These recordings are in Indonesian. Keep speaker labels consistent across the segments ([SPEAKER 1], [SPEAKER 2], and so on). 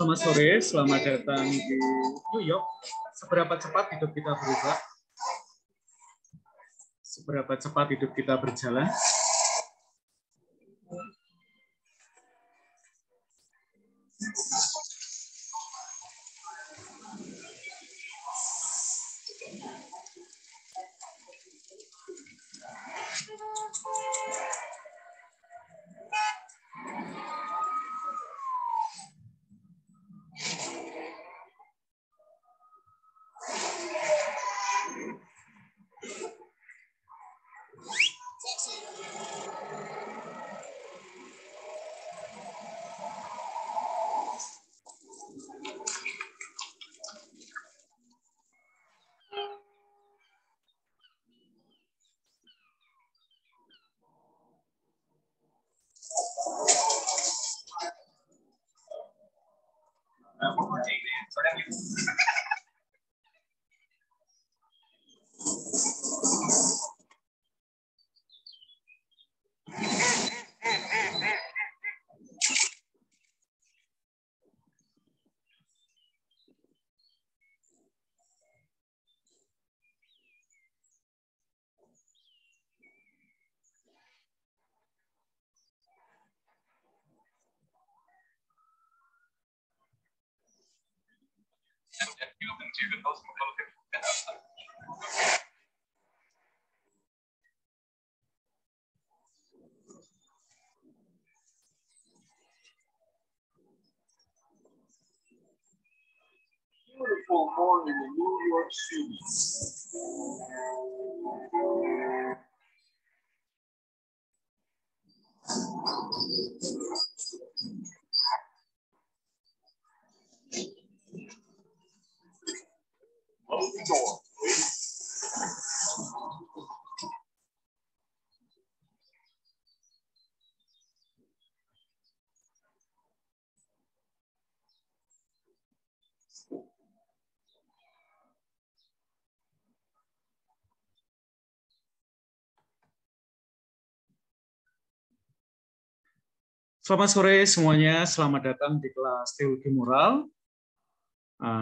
[SPEAKER 1] Selamat sore, selamat datang di New York. Seberapa cepat hidup kita berubah? Seberapa cepat hidup kita berjalan?
[SPEAKER 2] Beautiful morning in New York City. Close the door, please.
[SPEAKER 1] Selamat sore semuanya, selamat datang di kelas Teologi Moral.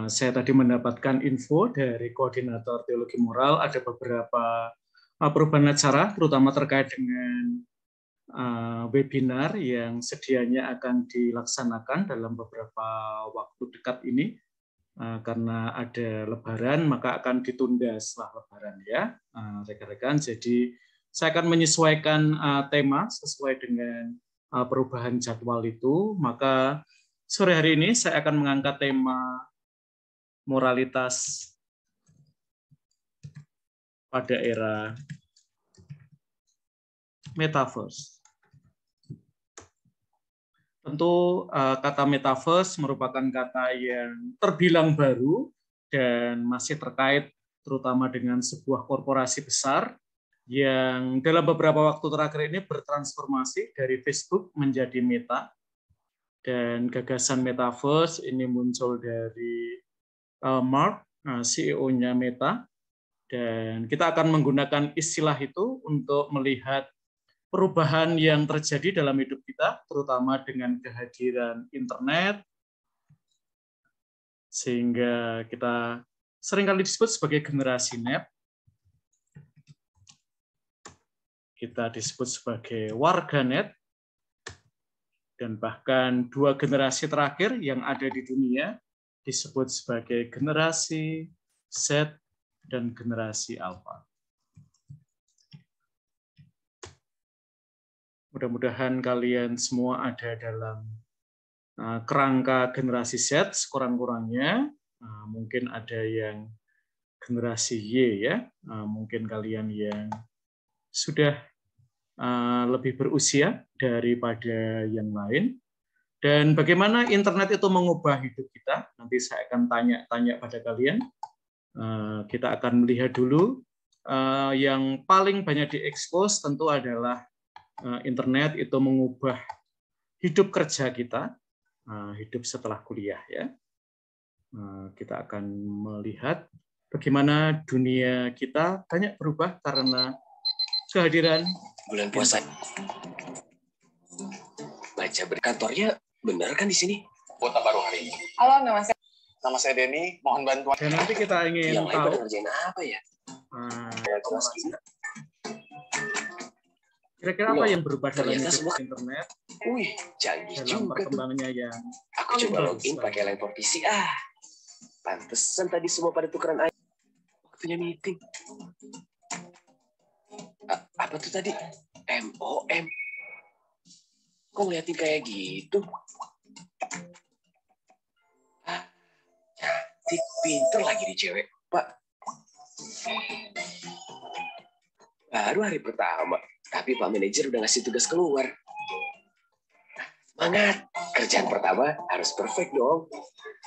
[SPEAKER 1] Saya tadi mendapatkan info dari koordinator Teologi Moral, ada beberapa perubahan acara, terutama terkait dengan webinar yang sedianya akan dilaksanakan dalam beberapa waktu dekat ini. Karena ada Lebaran, maka akan ditunda setelah Lebaran ya, rekan-rekan. Jadi saya akan menyesuaikan tema sesuai dengan perubahan jadwal itu. Maka sore hari ini saya akan mengangkat tema moralitas pada era metaverse. Tentu kata metaverse merupakan kata yang terbilang baru dan masih terkait terutama dengan sebuah korporasi besar yang dalam beberapa waktu terakhir ini bertransformasi dari Facebook menjadi Meta. Dan gagasan metaverse ini muncul dari Mark, CEO-nya Meta. Dan kita akan menggunakan istilah itu untuk melihat perubahan yang terjadi dalam hidup kita, terutama dengan kehadiran internet, sehingga kita seringkali disebut sebagai generasi net. Kita disebut sebagai warganet, dan bahkan dua generasi terakhir yang ada di dunia disebut sebagai generasi Z dan generasi Alpha. Mudah-mudahan kalian semua ada dalam kerangka generasi Z sekurang-kurangnya. Mungkin ada yang generasi Y ya, mungkin kalian yang sudah lebih berusia daripada yang lain. Dan bagaimana internet itu mengubah hidup kita? Nanti saya akan tanya pada kalian. Kita akan melihat dulu yang paling banyak diekspos tentu adalah internet itu mengubah hidup kerja kita, hidup setelah kuliah ya. Kita akan melihat bagaimana dunia kita banyak berubah karena kehadiran
[SPEAKER 3] bulan puasa. Baca berkantornya benar kan di sini? kuota baru hari ini.
[SPEAKER 4] Halo, nama
[SPEAKER 3] Saya Denny, mohon bantuan.
[SPEAKER 1] Dan nanti kita ingin
[SPEAKER 3] Yang lain pada
[SPEAKER 1] tahu
[SPEAKER 3] ngerjain apa ya?
[SPEAKER 1] kira-kira apa yang berubah dalam
[SPEAKER 3] ternyata
[SPEAKER 1] hidup
[SPEAKER 3] semua-
[SPEAKER 1] internet
[SPEAKER 3] Wih, canggih
[SPEAKER 1] dalam
[SPEAKER 3] juga tuh.
[SPEAKER 1] perkembangannya yang
[SPEAKER 3] Aku coba login pakai line for PC. Pantesan tadi semua pada tukeran aja. Waktunya meeting. Apa tuh tadi? MOM. Kok ngeliatin kayak gitu? Cantik, pinter lagi di cewek, Pak. Baru hari pertama, tapi Pak Manajer udah ngasih tugas keluar. Semangat, kerjaan pertama harus perfect dong.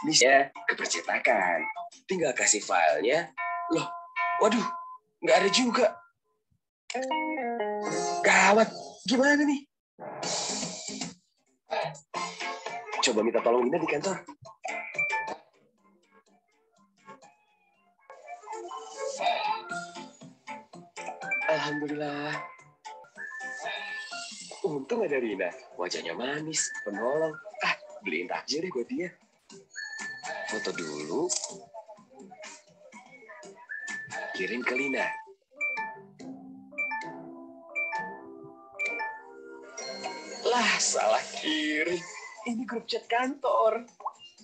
[SPEAKER 3] Bisa ke percetakan, tinggal kasih filenya. Loh, waduh, nggak ada juga. Gawat, gimana nih? Coba minta tolong Ina di kantor. Alhamdulillah. Untung ada Rina. Wajahnya manis, penolong. Beliin takjil deh buat dia. Foto dulu. Kirim ke Lina. Lah, salah kirim. Ini grup chat kantor.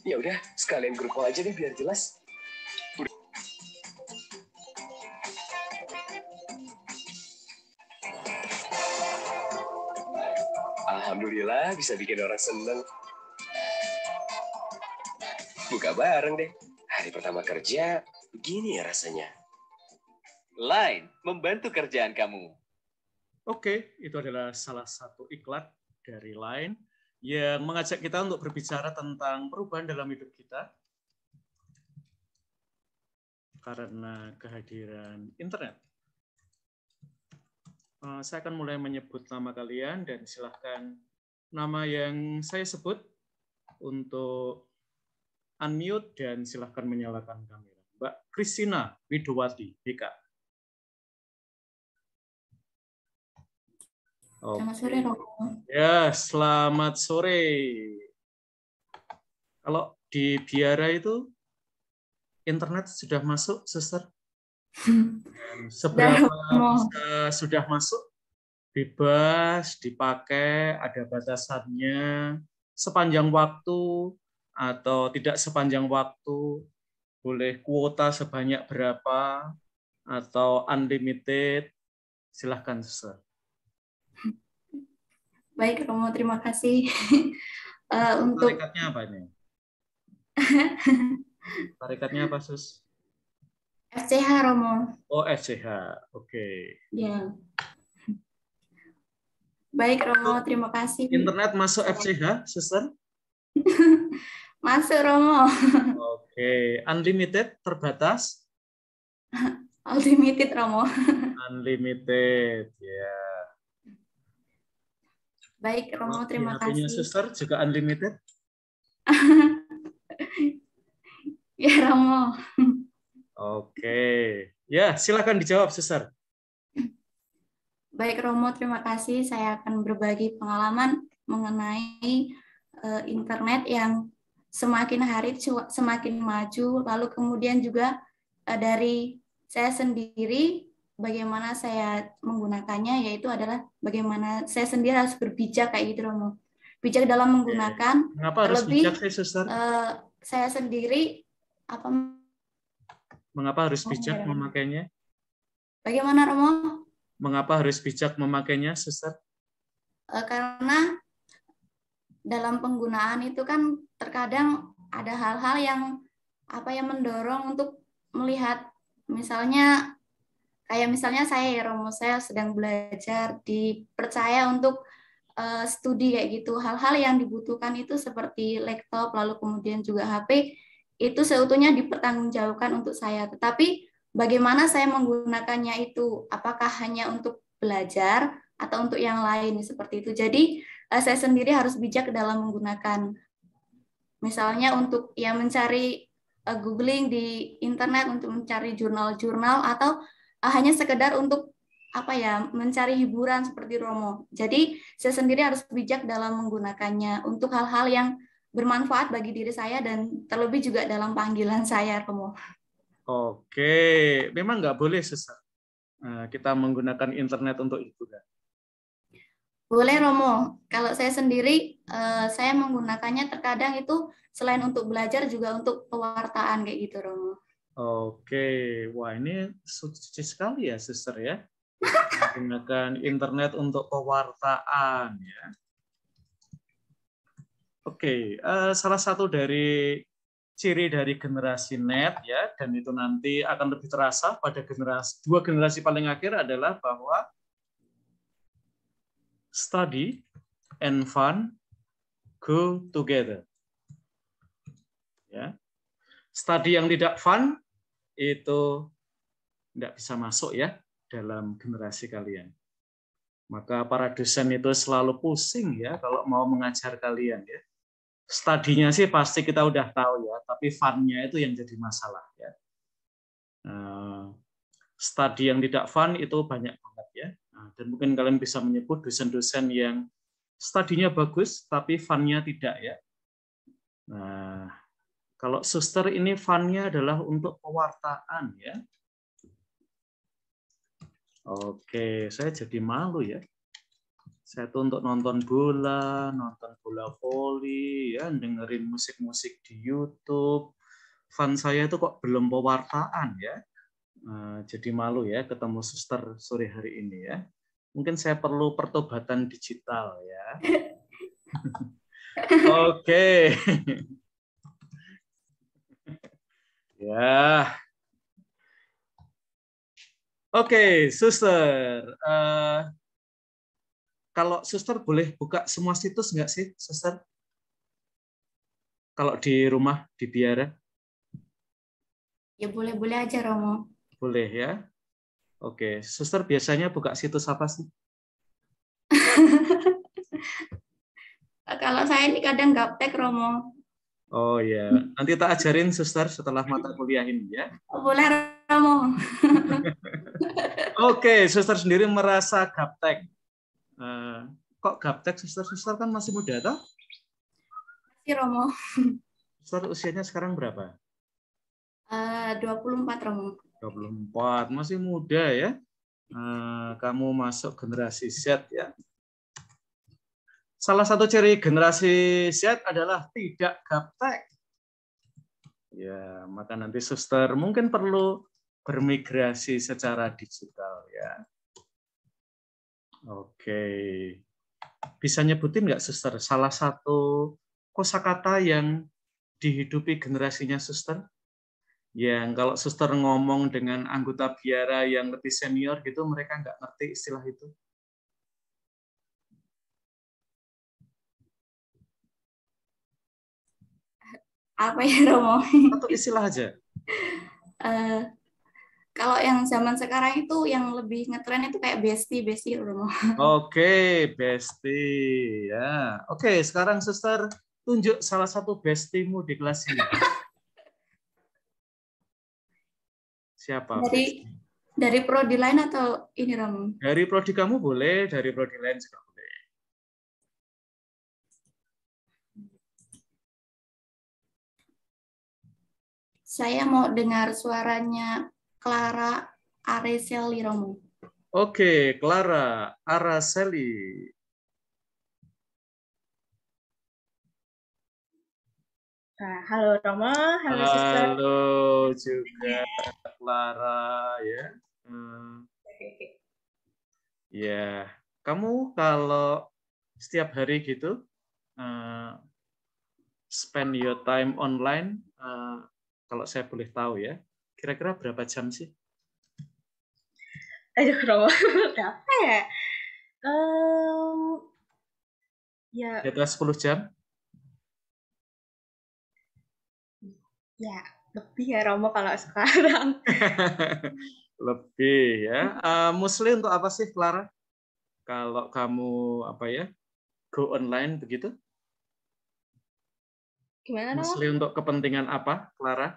[SPEAKER 3] Ya udah, sekalian grup call aja deh biar jelas. Alhamdulillah bisa bikin orang seneng. Buka bareng deh. Hari pertama kerja, begini ya rasanya.
[SPEAKER 5] Line membantu kerjaan kamu.
[SPEAKER 1] Oke, itu adalah salah satu iklan dari Line yang mengajak kita untuk berbicara tentang perubahan dalam hidup kita karena kehadiran internet. Saya akan mulai menyebut nama kalian dan silahkan nama yang saya sebut untuk unmute dan silahkan menyalakan kamera. Mbak Kristina Widowati, BK.
[SPEAKER 6] Selamat sore, Romo.
[SPEAKER 1] Ya, selamat sore. Kalau di Biara itu internet sudah masuk, Suster? Seberapa sudah masuk? Bebas, dipakai, ada batasannya, sepanjang waktu atau tidak sepanjang waktu, boleh kuota sebanyak berapa, atau unlimited, silahkan, Suster.
[SPEAKER 6] Baik, Romo, terima kasih. Untuk
[SPEAKER 1] Tarikatnya apa ini? Tarikatnya apa, Sus?
[SPEAKER 6] FCH, Romo.
[SPEAKER 1] Oh, FCH. Oke.
[SPEAKER 6] Ya. Baik, Romo, terima kasih.
[SPEAKER 1] Internet masuk FCH, Suster?
[SPEAKER 6] Masuk, Romo.
[SPEAKER 1] Oke. Unlimited, terbatas?
[SPEAKER 6] Unlimited, Romo.
[SPEAKER 1] Unlimited, ya.
[SPEAKER 6] Baik, Romo, terima
[SPEAKER 1] HP-nya
[SPEAKER 6] kasih.
[SPEAKER 1] Suster juga unlimited?
[SPEAKER 6] Ya, Romo.
[SPEAKER 1] Oke. Ya, silakan dijawab, Suster.
[SPEAKER 6] Baik, Romo, terima kasih. Saya akan berbagi pengalaman mengenai internet yang semakin hari semakin maju, lalu kemudian juga dari saya sendiri, bagaimana saya menggunakannya, yaitu adalah bagaimana saya sendiri harus berbijak kayak gitu, Romo. Bijak dalam menggunakan.
[SPEAKER 1] Mengapa harus bijak sih, Suster?
[SPEAKER 6] Saya sendiri
[SPEAKER 1] Mengapa harus bijak memakainya?
[SPEAKER 6] Bagaimana, Romo?
[SPEAKER 1] Mengapa harus bijak memakainya, Suster?
[SPEAKER 6] Karena dalam penggunaan itu kan terkadang ada hal-hal yang mendorong untuk melihat, misalnya kayak misalnya saya ya, Romo, saya sedang belajar, dipercaya untuk studi kayak gitu. Hal-hal yang dibutuhkan itu seperti laptop, lalu kemudian juga HP, itu seutuhnya dipertanggungjawabkan untuk saya. Tetapi bagaimana saya menggunakannya itu, apakah hanya untuk belajar atau untuk yang lain seperti itu. Jadi saya sendiri harus bijak dalam menggunakan. Misalnya untuk mencari googling di internet, untuk mencari jurnal-jurnal, atau hanya sekedar untuk mencari hiburan seperti Romo. Jadi saya sendiri harus bijak dalam menggunakannya untuk hal-hal yang bermanfaat bagi diri saya dan terlebih juga dalam panggilan saya, Romo.
[SPEAKER 1] Oke, memang nggak boleh Suster kita menggunakan internet untuk hiburan.
[SPEAKER 6] Boleh, Romo. Kalau saya sendiri, saya menggunakannya terkadang itu selain untuk belajar juga untuk pewartaan kayak gitu, Romo.
[SPEAKER 1] Oke, wah ini suci sekali ya Suster ya. Menggunakan internet untuk pewartaan ya. Oke, salah satu dari ciri dari generasi net ya, dan itu nanti akan lebih terasa pada dua generasi paling akhir adalah bahwa study and fun go together. Ya. Study yang tidak fun itu tidak bisa masuk ya dalam generasi kalian. Maka para dosen itu selalu pusing ya kalau mau mengajar kalian ya. Studinya sih pasti kita udah tahu ya, tapi fun-nya itu yang jadi masalah ya. Study yang tidak fun itu banyak banget ya. Dan mungkin kalian bisa menyebut dosen-dosen yang studinya bagus tapi fun-nya tidak ya. Nah, kalau Suster ini fun-nya adalah untuk pewartaan ya. Oke, saya jadi malu ya. Saya tuh untuk nonton bola voli, ya, dengerin musik-musik di YouTube. Fun saya itu kok belum pewartaan ya. Jadi malu ya ketemu Suster sore hari ini ya. Mungkin saya perlu pertobatan digital ya. Oke. Ya. Oke, Suster. Kalau Suster boleh buka semua situs nggak sih, Suster? Kalau di rumah, di biara?
[SPEAKER 6] Ya boleh-boleh aja, Romo.
[SPEAKER 1] Boleh ya. Oke, Suster biasanya buka situs apa sih?
[SPEAKER 6] Kalau saya ini kadang gaptek, Romo.
[SPEAKER 1] Oh ya, nanti tak ajarin Suster setelah mata kuliah ini ya.
[SPEAKER 6] Boleh, Romo.
[SPEAKER 1] Oke, Suster sendiri merasa gaptek. Kok gaptek Suster kan masih muda toh?
[SPEAKER 6] Masih, Romo.
[SPEAKER 1] Suster usianya sekarang berapa?
[SPEAKER 6] 24, Romo.
[SPEAKER 1] 24, masih muda ya. Kamu masuk generasi Z ya. Salah satu ciri generasi Z adalah tidak gaptek. Ya, maka nanti Suster mungkin perlu bermigrasi secara digital ya. Oke. Bisa nyebutin nggak Suster salah satu kosakata yang dihidupi generasinya Suster? Yang kalau Suster ngomong dengan anggota biara yang lebih senior gitu, mereka nggak ngerti istilah itu.
[SPEAKER 6] Apa ya, Romo?
[SPEAKER 1] Atau istilah aja.
[SPEAKER 6] Kalau yang zaman sekarang itu yang lebih ngetren itu kayak bestie, Romo.
[SPEAKER 1] Oke, bestie ya. Oke, sekarang Suster tunjuk salah satu bestiemu di kelas ini. Siapa?
[SPEAKER 6] Dari prodi lain atau ini, Romo?
[SPEAKER 1] Dari prodi kamu boleh, dari prodi lain juga boleh.
[SPEAKER 6] Saya mau dengar suaranya Clara Araceli, Romo.
[SPEAKER 1] Oke, Clara Araceli.
[SPEAKER 4] Halo Romo, halo Suster.
[SPEAKER 1] Halo juga Clara ya. Ya, kamu kalau setiap hari gitu spend your time online, kalau saya boleh tahu ya, kira-kira berapa jam sih?
[SPEAKER 4] Aduh Romo, berapa ya? Ya.
[SPEAKER 1] Di atas 10 jam?
[SPEAKER 4] Ya, lebih ya Romo kalau sekarang.
[SPEAKER 1] Lebih ya. Mostly untuk apa sih, Clara? Kalau kamu apa ya, go online begitu?
[SPEAKER 4] Gimana Romo?
[SPEAKER 1] Mostly untuk kepentingan apa, Clara?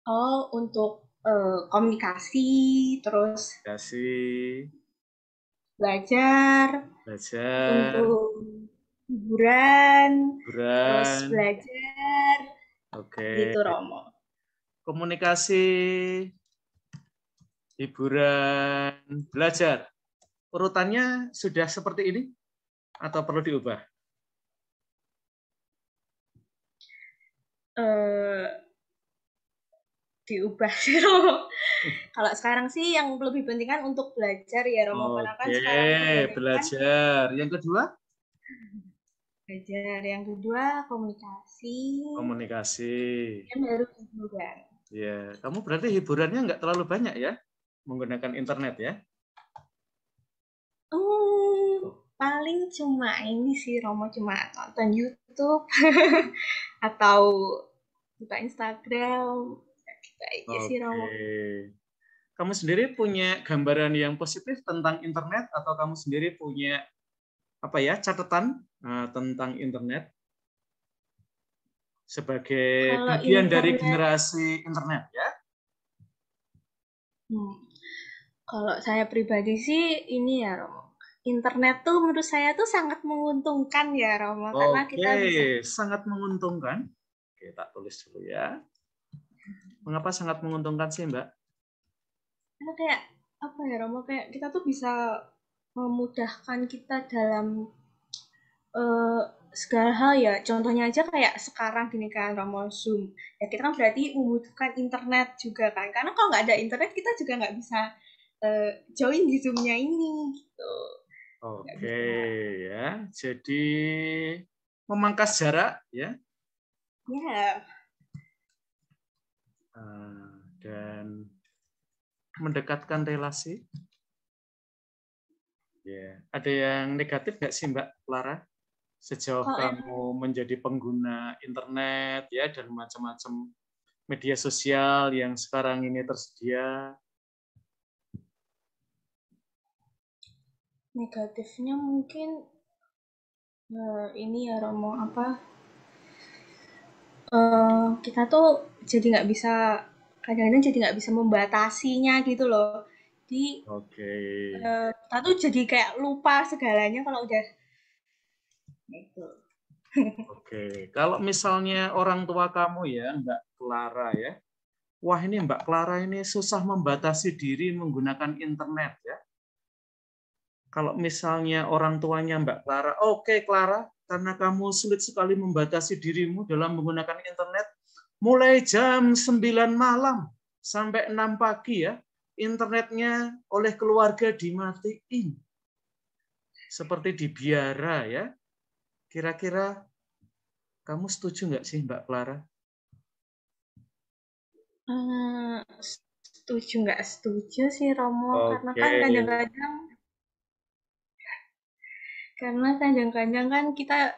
[SPEAKER 4] Oh, untuk komunikasi, terus belajar. Untuk hiburan, terus
[SPEAKER 1] Hiburan.
[SPEAKER 4] belajar,
[SPEAKER 1] Oke.
[SPEAKER 4] gitu Romo.
[SPEAKER 1] Komunikasi, hiburan, belajar. Urutannya sudah seperti ini atau perlu diubah?
[SPEAKER 4] Diubah sih Romo. Kalau sekarang sih yang lebih penting kan untuk belajar ya Romo, karena kan
[SPEAKER 1] Oke,
[SPEAKER 4] sekarang kebanyakan
[SPEAKER 1] belajar. Yang kedua?
[SPEAKER 4] belajar. Yang kedua komunikasi.
[SPEAKER 1] Komunikasi.
[SPEAKER 4] Dan baru hiburan.
[SPEAKER 1] Ya, kamu berarti hiburannya nggak terlalu banyak ya, menggunakan internet ya?
[SPEAKER 4] Paling cuma ini sih Romo, cuma nonton YouTube atau buka Instagram, gitu aja sih Romo.
[SPEAKER 1] Kamu sendiri punya gambaran yang positif tentang internet atau kamu sendiri punya apa ya catatan tentang internet sebagai
[SPEAKER 4] Kalau
[SPEAKER 1] bagian dari
[SPEAKER 4] internet,
[SPEAKER 1] generasi internet ya?
[SPEAKER 4] Kalau saya pribadi sih ini ya Romo. Internet tuh menurut saya tuh sangat menguntungkan ya Romo, karena kita bisa.
[SPEAKER 1] Sangat menguntungkan. Oke, tak tulis dulu ya. Mengapa sangat menguntungkan sih, Mbak?
[SPEAKER 4] Karena kayak apa ya Romo, kayak kita tuh bisa memudahkan kita dalam segala hal ya. Contohnya aja kayak sekarang gini kan Romo, Zoom. Ya kita kan berarti membutuhkan internet juga kan. Karena kalau nggak ada internet kita juga nggak bisa join di Zoom-nya ini gitu.
[SPEAKER 1] Oke ya. Jadi memangkas jarak ya.
[SPEAKER 4] Ya.
[SPEAKER 1] Dan mendekatkan relasi. Ya. Ada yang negatif nggak sih Mbak Clara? Sejauh kamu menjadi pengguna internet ya dan macam-macam media sosial yang sekarang ini tersedia.
[SPEAKER 4] Negatifnya mungkin ini ya Romo, kita tuh jadi nggak bisa, kadang-kadang jadi nggak bisa membatasinya gitu loh. Jadi kita tuh jadi kayak lupa segalanya kalau udah gitu.
[SPEAKER 1] Oke, kalau misalnya orang tua kamu ya, Mbak Clara ya, wah ini Mbak Clara ini susah membatasi diri menggunakan internet ya. Kalau misalnya orang tuanya Mbak Clara, oke Clara, karena kamu sulit sekali membatasi dirimu dalam menggunakan internet, mulai jam 9 malam sampai 6 pagi ya, internetnya oleh keluarga dimatiin. Seperti dibiara ya. Kira-kira kamu setuju nggak sih Mbak Clara?
[SPEAKER 4] Setuju nggak setuju sih Romo, karena kan kadang-kadang kan kita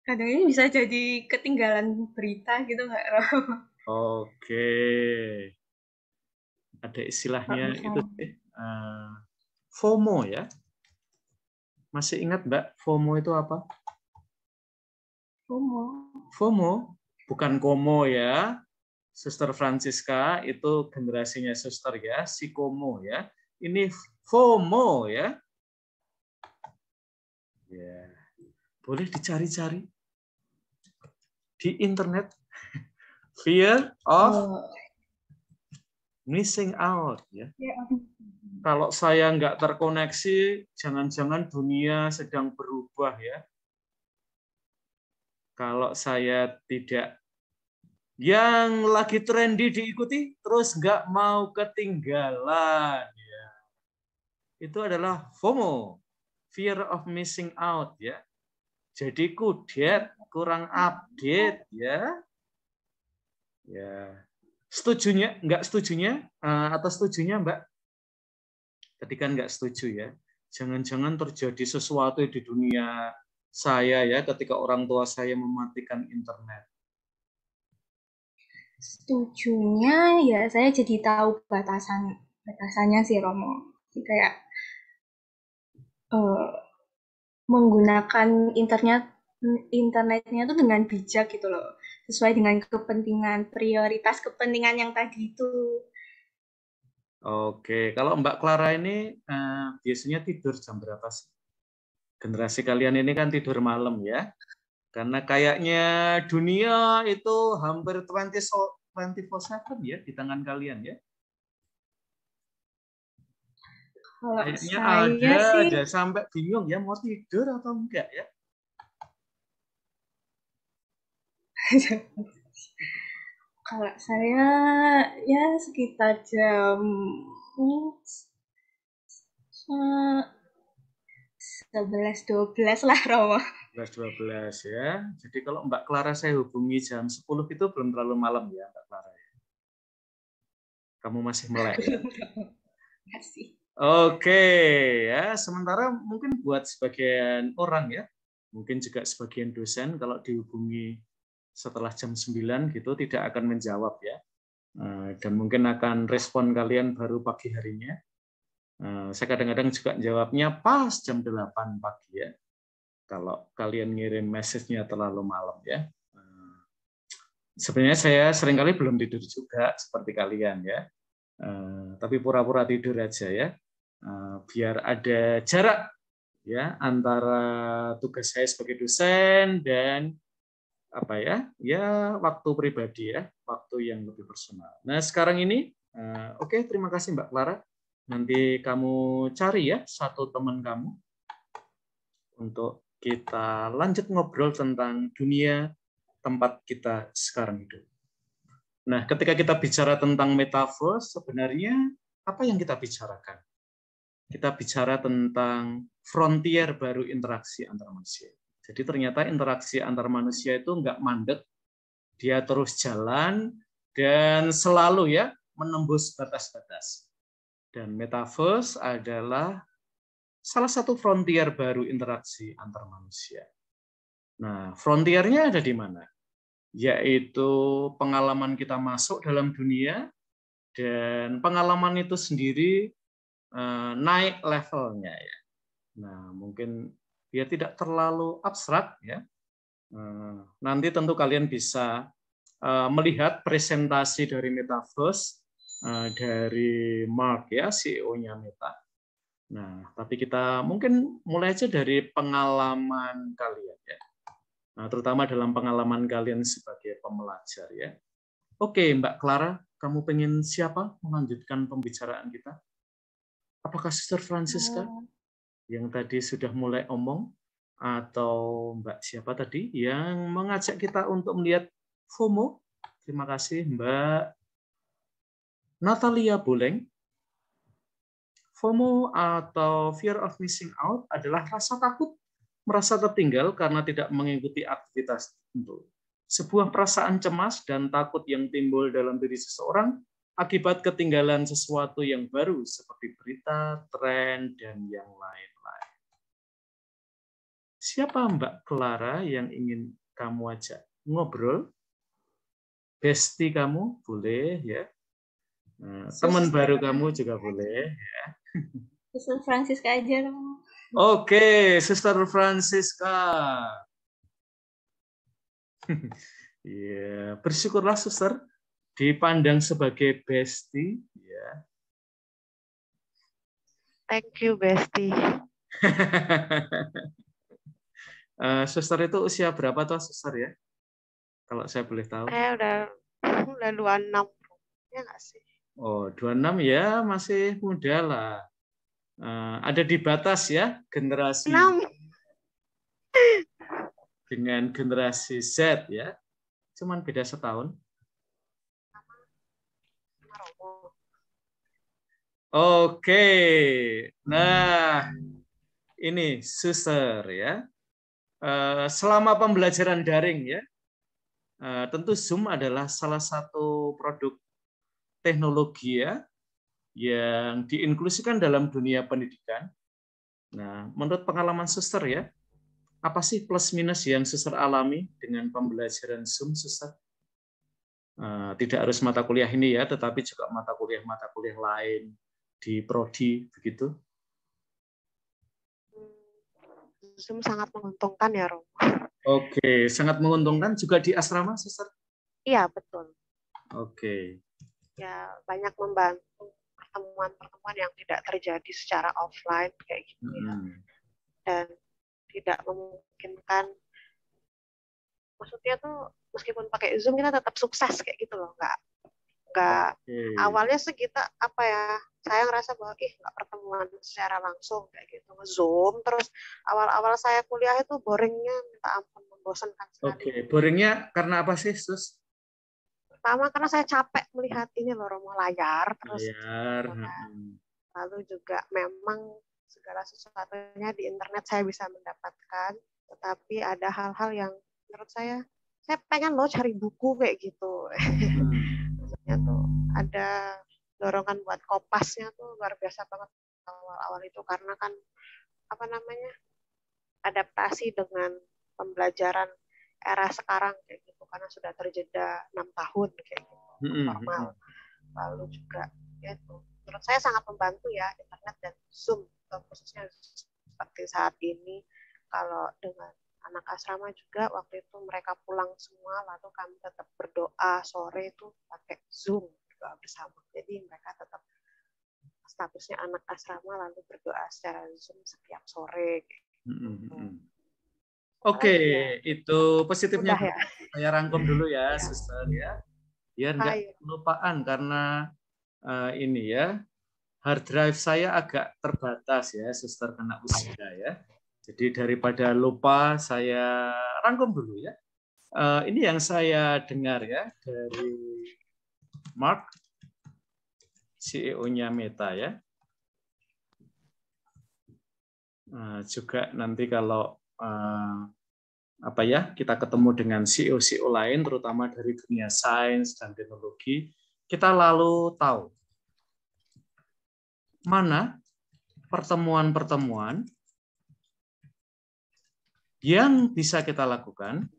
[SPEAKER 4] kadang ini bisa jadi ketinggalan berita gitu nggak Romo?
[SPEAKER 1] Oke. Ada istilahnya itu FOMO ya. Masih ingat Mbak, FOMO itu apa? FOMO, bukan KOMO ya. Suster Francisca itu generasinya suster ya, si KOMO ya. Ini FOMO ya. Ya. Boleh dicari-cari di internet. Fear of missing out ya. Kalau saya nggak terkoneksi, jangan-jangan dunia sedang berubah ya. Kalau saya tidak yang lagi trendy diikuti, terus nggak mau ketinggalan ya. Itu adalah FOMO, fear of missing out ya. Jadi kudet, kurang update ya. Ya. Setujunya, nggak setujunya atau setujunya Mbak? Tadi kan nggak setuju ya. Jangan-jangan terjadi sesuatu di dunia saya ya ketika orang tua saya mematikan internet.
[SPEAKER 4] Setujunya ya saya jadi tahu batasannya sih Romo. Jadi kayak menggunakan internetnya tuh dengan bijak gitu loh, sesuai dengan prioritas kepentingan yang tadi itu.
[SPEAKER 1] Oke, kalau Mbak Clara ini biasanya tidur jam berapa sih? Generasi kalian ini kan tidur malam ya. Karena kayaknya dunia itu hampir 24/7 ya di tangan kalian ya.
[SPEAKER 4] Kalau
[SPEAKER 1] Kayaknya
[SPEAKER 4] saya
[SPEAKER 1] ada
[SPEAKER 4] sih,
[SPEAKER 1] aja sampai bingung ya mau tidur atau enggak ya.
[SPEAKER 4] kalau saya ya sekitar jam 11-12 lah, Romo.
[SPEAKER 1] 11-12 ya. Jadi kalau Mbak Clara saya hubungi jam 10 itu belum terlalu malam ya Mbak Clara. Kamu masih melek ya.
[SPEAKER 4] Kasih.
[SPEAKER 1] Oke ya. Sementara mungkin buat sebagian orang ya, mungkin juga sebagian dosen kalau dihubungi setelah jam 9 gitu tidak akan menjawab ya. Dan mungkin akan respon kalian baru pagi harinya. Saya kadang-kadang juga jawabnya pas jam 8 pagi ya. Kalau kalian ngirim message-nya terlalu malam ya. Sebenarnya saya seringkali belum tidur juga seperti kalian ya. Tapi pura-pura tidur aja ya. Biar ada jarak ya antara tugas saya sebagai dosen dan apa ya waktu pribadi ya, waktu yang lebih personal. Nah sekarang ini oke, terima kasih Mbak Clara. Nanti kamu cari ya satu teman kamu untuk kita lanjut ngobrol tentang dunia tempat kita sekarang hidup. Nah, ketika kita bicara tentang metaverse, sebenarnya apa yang kita bicarakan? Kita bicara tentang frontier baru interaksi antar manusia. Jadi ternyata interaksi antar manusia itu nggak mandek, dia terus jalan dan selalu ya menembus batas-batas. Dan metaverse adalah salah satu frontier baru interaksi antar manusia. Nah, frontiernya ada di mana? Yaitu pengalaman kita masuk dalam dunia dan pengalaman itu sendiri naik levelnya ya. Nah, mungkin dia tidak terlalu abstrak ya. Nanti tentu kalian bisa melihat presentasi dari Metaverse dari Mark ya, CEO-nya Meta. Nah, tapi kita mungkin mulai aja dari pengalaman kalian ya. Nah, terutama dalam pengalaman kalian sebagai pembelajar ya. Oke, Mbak Clara, kamu pengen siapa melanjutkan pembicaraan kita? Apakah Sister Francisca yang tadi sudah mulai omong atau Mbak siapa tadi yang mengajak kita untuk melihat FOMO? Terima kasih Mbak Natalia Boleng. FOMO atau fear of missing out adalah rasa takut merasa tertinggal karena tidak mengikuti aktivitas tertentu. Sebuah perasaan cemas dan takut yang timbul dalam diri seseorang akibat ketinggalan sesuatu yang baru seperti berita, tren, dan yang lain-lain. Siapa Mbak Clara yang ingin kamu ajak ngobrol? Bestie kamu boleh ya. Teman baru kamu juga boleh ya.
[SPEAKER 4] Suster Francisca aja.
[SPEAKER 1] Oke, Sister Francisca. Ya, bersyukurlah Suster dipandang sebagai bestie ya.
[SPEAKER 7] Thank you, bestie.
[SPEAKER 1] Suster itu usia berapa tuh Suster ya? Kalau saya boleh tahu.
[SPEAKER 7] Udah 26 ya nggak sih?
[SPEAKER 1] Oh, 26 ya, masih muda lah. Ada di batas ya generasi
[SPEAKER 7] 6.
[SPEAKER 1] dengan generasi Z ya. Cuman beda setahun. Oke. Nah, ini Suster ya. Selama pembelajaran daring ya. Tentu Zoom adalah salah satu produk teknologi ya yang diinklusikan dalam dunia pendidikan. Nah, menurut pengalaman Suster ya, apa sih plus minus yang Suster alami dengan pembelajaran Zoom, Suster? Tidak harus mata kuliah ini ya, tetapi juga mata kuliah lain di prodi begitu.
[SPEAKER 7] Zoom sangat menguntungkan ya, Rom.
[SPEAKER 1] Oke, sangat menguntungkan juga di asrama, Suster?
[SPEAKER 7] Iya, betul.
[SPEAKER 1] Oke.
[SPEAKER 7] Ya, banyak membantu pertemuan-pertemuan yang tidak terjadi secara offline kayak gitu ya. Dan tidak memungkinkan. Maksudnya tuh meskipun pakai Zoom kita tetap sukses kayak gitu loh, nggak awalnya sih kita saya ngerasa bahwa nggak pertemuan secara langsung kayak gitu, nge-Zoom terus awal-awal saya kuliah itu boringnya minta ampun, membosankan sekali.
[SPEAKER 1] Boringnya karena apa sih, Sus?
[SPEAKER 7] Pertama karena saya capek melihat ini loh, Romo, layar terus lalu juga memang segala sesuatunya di internet saya bisa mendapatkan, tetapi ada hal-hal yang menurut saya pengen loh cari buku kayak gitu. Maksudnya tuh ada dorongan buat Kopasnya tuh luar biasa banget awal-awal itu, karena kan adaptasi dengan pembelajaran era sekarang kayak gitu, karena sudah terjeda 6 tahun kayak gitu formal. Lalu juga ya itu menurut saya sangat membantu ya internet dan Zoom, khususnya seperti saat ini. Kalau dengan anak asrama juga waktu itu mereka pulang semua, lalu kami tetap berdoa sore itu pakai Zoom juga bersama. Jadi mereka tetap statusnya anak asrama lalu berdoa secara Zoom setiap sore.
[SPEAKER 1] Oke, itu positifnya. Ya. Saya rangkum dulu ya, Suster ya. Biar nggak kelupaan karena ini ya, hard drive saya agak terbatas ya, Suster, kena usia ya. Jadi daripada lupa, saya rangkum dulu ya. Ini yang saya dengar ya dari Mark, CEO-nya Meta ya. Juga nanti kalau kita ketemu dengan CEO-CEO lain, terutama dari dunia sains dan teknologi, kita lalu tahu mana pertemuan-pertemuan yang bisa kita lakukan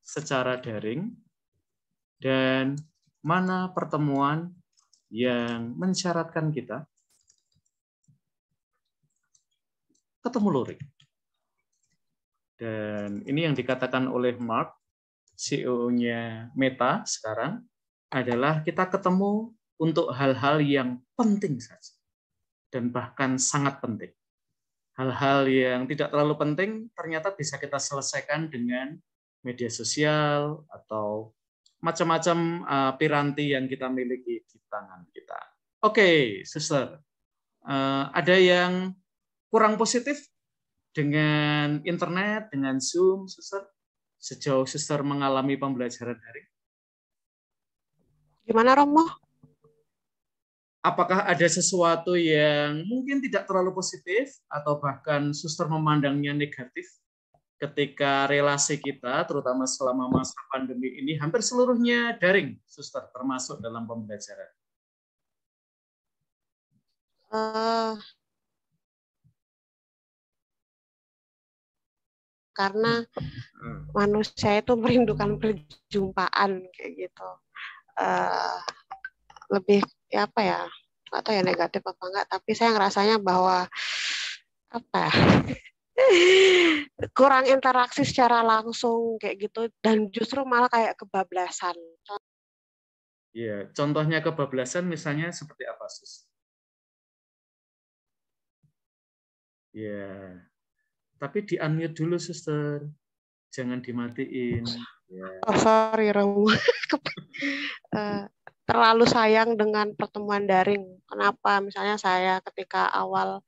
[SPEAKER 1] secara daring dan mana pertemuan yang mensyaratkan kita ketemu luring. Dan ini yang dikatakan oleh Mark, CEO-nya Meta sekarang, adalah kita ketemu untuk hal-hal yang penting saja dan bahkan sangat penting. Hal-hal yang tidak terlalu penting ternyata bisa kita selesaikan dengan media sosial atau macam-macam piranti yang kita miliki di tangan kita. Oke, Suster. Ada yang kurang positif dengan internet, dengan Zoom, Suster? Sejauh Suster mengalami pembelajaran daring?
[SPEAKER 7] Gimana, Romo?
[SPEAKER 1] Apakah ada sesuatu yang mungkin tidak terlalu positif atau bahkan Suster memandangnya negatif ketika relasi kita, terutama selama masa pandemi ini, hampir seluruhnya daring, Suster, termasuk dalam pembelajaran?
[SPEAKER 7] Karena manusia itu merindukan perjumpaan kayak gitu. Lebih atau ya negatif apa enggak, tapi saya ngerasanya bahwa kurang interaksi secara langsung kayak gitu, dan justru malah kayak kebablasan.
[SPEAKER 1] Iya, contohnya kebablasan misalnya seperti apa, Sus? Ya, tapi di-unmute dulu, Suster. Jangan dimatiin. Ya.
[SPEAKER 7] Oh, sorry, Romo. Terlalu sayang dengan pertemuan daring. Kenapa? Misalnya saya ketika awal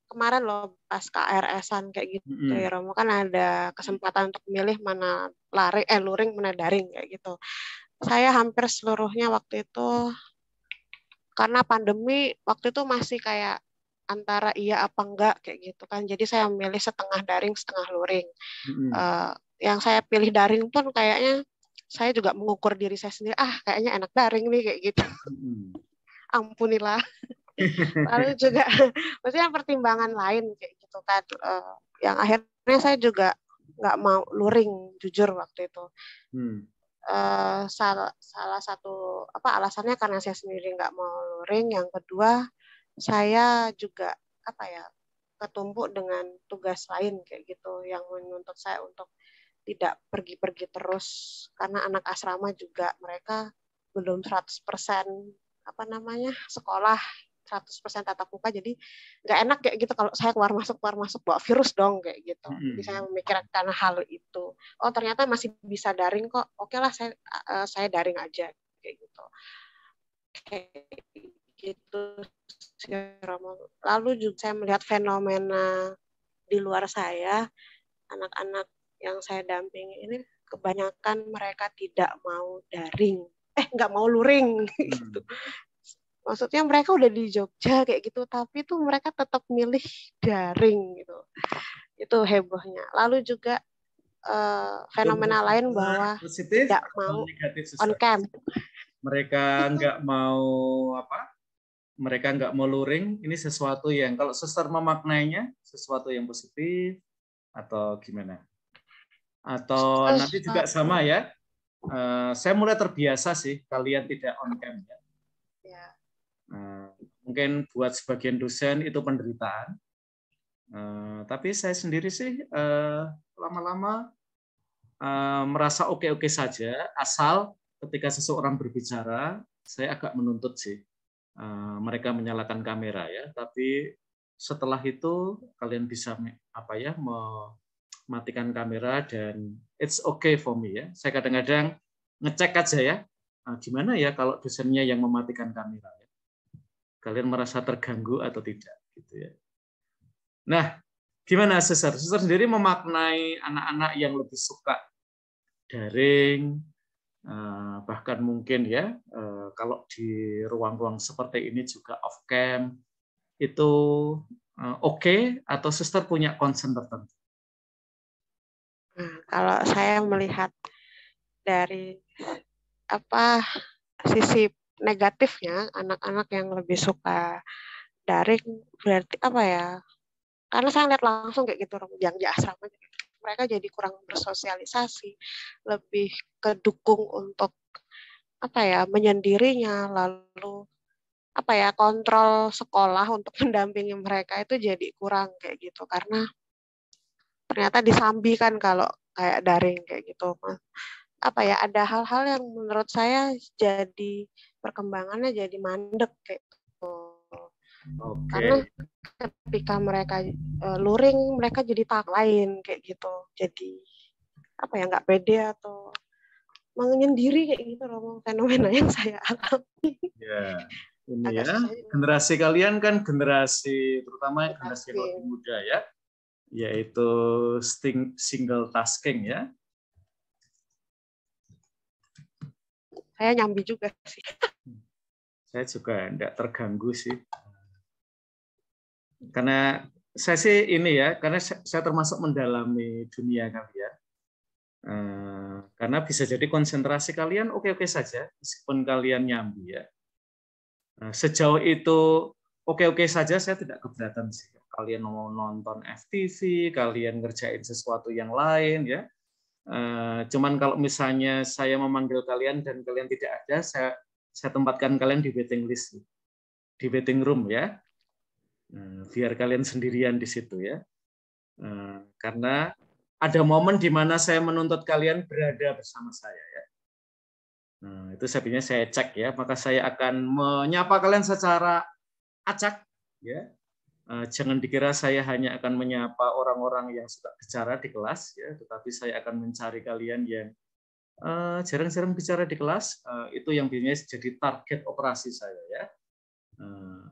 [SPEAKER 7] kemarin loh pas KRS-an kayak gitu ya Romo, kan ada kesempatan untuk milih mana luring mana daring kayak gitu. Saya hampir seluruhnya waktu itu karena pandemi waktu itu masih kayak antara iya apa enggak kayak gitu kan. Jadi saya memilih setengah daring setengah luring. Yang saya pilih daring pun kayaknya saya juga mengukur diri saya sendiri, kayaknya enak daring nih kayak gitu. Ampunilah. Lalu juga maksudnya pertimbangan lain kayak gitu kan, yang akhirnya saya juga nggak mau luring jujur waktu itu. Salah satu alasannya karena saya sendiri nggak mau luring, yang kedua saya juga ketumpuk dengan tugas lain kayak gitu yang menuntut saya untuk tidak pergi-pergi terus, karena anak asrama juga mereka belum 100% sekolah 100% tatap muka, jadi nggak enak kayak gitu kalau saya keluar masuk bawa virus dong kayak gitu. Jadi saya memikirkan hal itu. Oh ternyata masih bisa daring kok. Oke lah saya daring aja kayak gitu. Kayak gitu sih, Romo. Lalu juga saya melihat fenomena di luar saya, anak-anak yang saya dampingi ini kebanyakan mereka tidak mau daring, nggak mau luring gitu. Maksudnya mereka udah di Jogja kayak gitu, tapi tuh mereka tetap milih daring gitu. Itu hebohnya. Lalu juga fenomena lain bahwa
[SPEAKER 1] positif
[SPEAKER 7] tidak mau
[SPEAKER 1] negatif,
[SPEAKER 7] on cam.
[SPEAKER 1] Mereka nggak mau mereka nggak mau luring. Ini sesuatu yang kalau suster memaknainya sesuatu yang positif atau gimana? Atau nanti juga sama ya. Saya mulai terbiasa sih kalian tidak on cam ya. Mungkin buat sebagian dosen itu penderitaan, tapi saya sendiri sih lama-lama merasa oke-oke saja, asal ketika seseorang berbicara saya agak menuntut sih mereka menyalakan kamera ya, tapi setelah itu kalian bisa mematikan kamera dan it's okay for me ya. Saya kadang-kadang ngecek aja ya, gimana ya kalau dosennya yang mematikan kamera ya. Kalian merasa terganggu atau tidak gitu ya. Nah, gimana Suster? Suster sendiri memaknai anak-anak yang lebih suka daring, bahkan mungkin ya kalau di ruang-ruang seperti ini juga off cam, itu oke atau Suster punya concern tertentu?
[SPEAKER 7] Kalau saya melihat dari sisi negatifnya, anak-anak yang lebih suka daring berarti apa ya? Karena saya lihat langsung kayak gitu yang di asrama, mereka jadi kurang bersosialisasi, lebih kedukung untuk menyendirinya, lalu kontrol sekolah untuk mendampingi mereka itu jadi kurang kayak gitu, karena ternyata disambi kan kalau kayak daring kayak gitu. Ada hal-hal yang menurut saya jadi perkembangannya jadi mandek kayak gitu. Karena ketika mereka luring, mereka jadi tahap lain kayak gitu. Jadi nggak pede atau menyendiri kayak gitu loh, fenomena yang saya alami.
[SPEAKER 1] Ya, ini ya. Generasi kalian kan generasi terutama generasi yang lebih muda ya, yaitu single tasking ya.
[SPEAKER 7] Saya nyambi juga sih.
[SPEAKER 1] Saya juga enggak terganggu sih. Karena saya sih ini ya, karena saya termasuk mendalami dunia kalian. Karena bisa jadi konsentrasi kalian oke-oke saja, meskipun kalian nyambi ya. Sejauh itu oke-oke saja, saya tidak keberatan sih. Kalian mau nonton FTV, kalian ngerjain sesuatu yang lain ya. Cuman kalau misalnya saya memanggil kalian dan kalian tidak ada, saya tempatkan kalian di waiting list, di waiting room ya, biar kalian sendirian di situ ya, karena ada momen di mana saya menuntut kalian berada bersama saya ya. Itu sebenarnya saya cek ya, maka saya akan menyapa kalian secara acak ya. Jangan dikira saya hanya akan menyapa orang-orang yang suka bicara di kelas, ya, tetapi saya akan mencari kalian yang jarang-jarang bicara di kelas. Itu yang biasanya jadi target operasi saya, ya,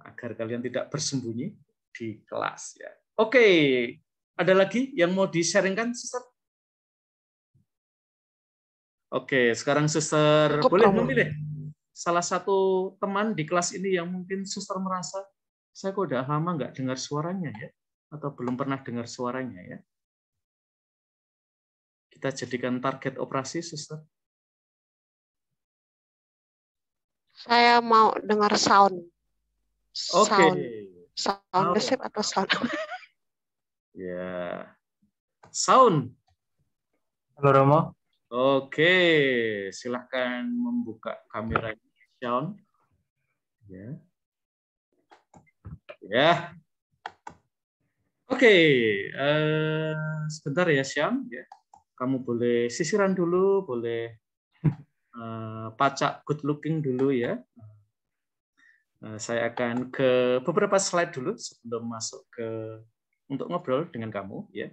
[SPEAKER 1] agar kalian tidak bersembunyi di kelas. Ya. Oke, ada lagi yang mau di-sharingkan, Suster? Oke, sekarang Suster boleh memilih salah satu teman di kelas ini yang mungkin Suster merasa saya kok udah lama nggak dengar suaranya ya, atau belum pernah dengar suaranya ya. Kita jadikan target operasi, Suster.
[SPEAKER 7] Saya mau dengar sound.
[SPEAKER 1] Oke.
[SPEAKER 7] Sound receive atau sound?
[SPEAKER 1] Ya. Sound.
[SPEAKER 8] Halo Romo.
[SPEAKER 1] Oke, silahkan membuka kamera sound. Ya. Ya, oke. Sebentar ya, Syam. Ya, kamu boleh sisiran dulu, boleh pacak good looking dulu ya. Saya akan ke beberapa slide dulu sebelum masuk untuk ngobrol dengan kamu, ya.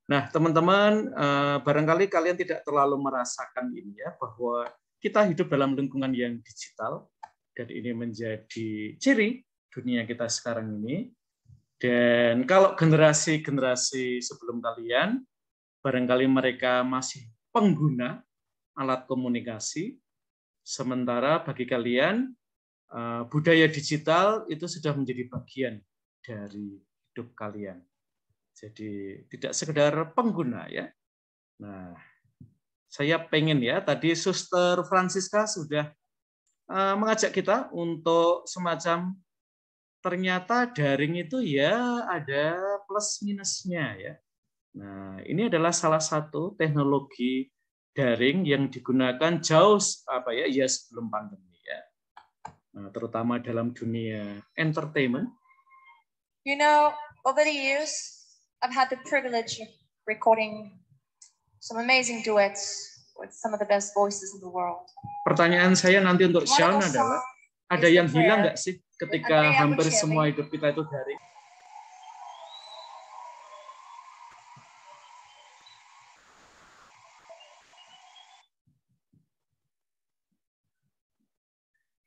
[SPEAKER 1] Nah, teman-teman, barangkali kalian tidak terlalu merasakan ini ya, bahwa kita hidup dalam lingkungan yang digital dan ini menjadi ciri dunia kita sekarang ini. Dan kalau generasi-generasi sebelum kalian, barangkali mereka masih pengguna alat komunikasi, sementara bagi kalian budaya digital itu sudah menjadi bagian dari hidup kalian. Jadi tidak sekedar pengguna ya. Nah, saya pengen ya, tadi Suster Francisca sudah mengajak kita untuk semacam ternyata daring itu ya ada plus minusnya ya. Nah, ini adalah salah satu teknologi daring yang digunakan jauh sebelum pandemi ya. Nah, terutama dalam dunia entertainment.
[SPEAKER 9] You know, over the years, I've had the privilege of recording some amazing duets with some of the best voices in the world.
[SPEAKER 1] Pertanyaan saya nanti untuk Sean adalah, ada yang hilang nggak sih ketika hampir semua hidup kita itu daring?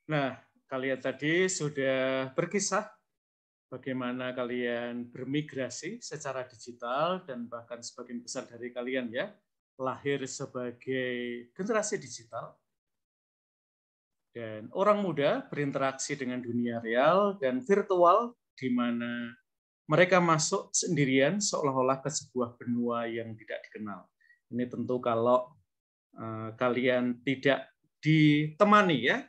[SPEAKER 1] Nah, kalian tadi sudah berkisah bagaimana kalian bermigrasi secara digital dan bahkan sebagian besar dari kalian ya lahir sebagai generasi digital. Dan orang muda berinteraksi dengan dunia real dan virtual di mana mereka masuk sendirian seolah-olah ke sebuah benua yang tidak dikenal. Ini tentu kalau kalian tidak ditemani ya.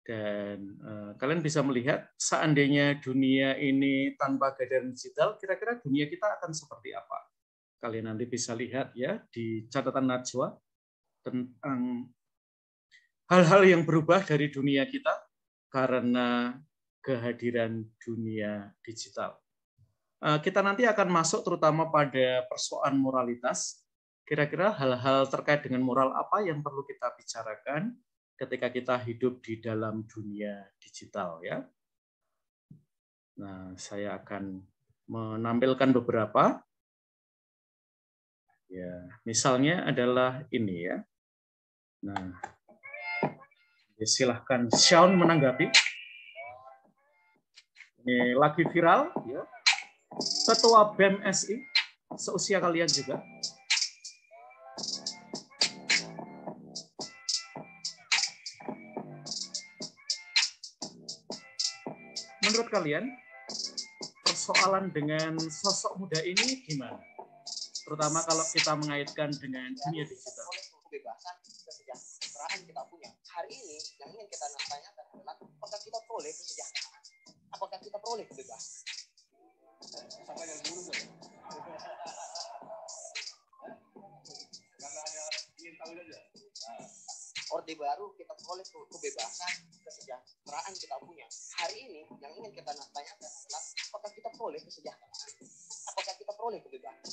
[SPEAKER 1] Dan kalian bisa melihat seandainya dunia ini tanpa kehadiran digital, kira-kira dunia kita akan seperti apa? Kalian nanti bisa lihat ya di catatan Najwa tentang hal-hal yang berubah dari dunia kita karena kehadiran dunia digital. Kita nanti akan masuk terutama pada persoalan moralitas. Kira-kira hal-hal terkait dengan moral apa yang perlu kita bicarakan ketika kita hidup di dalam dunia digital ya. Nah, saya akan menampilkan beberapa. Ya, misalnya adalah ini ya. Nah, silahkan Sean menanggapi. Ini lagi viral ya. Ketua BEM SI seusia kalian juga. Menurut kalian, persoalan dengan sosok muda ini gimana? Terutama kalau kita mengaitkan dengan dunia digital.
[SPEAKER 10] Kebebasan, kesejahteraan kita punya. Hari ini yang ingin kita tanyakan adalah apakah kita peroleh kesejahteraan? Apakah kita peroleh kebebasan? Sampai yang buruk ya. Karena hanya ingin tahu saja. Orde Baru kita peroleh kebebasan, kesejahteraan kita punya. Hari ini yang ingin kita tanyakan adalah apakah kita peroleh kesejahteraan? Apakah kita peroleh kebebasan?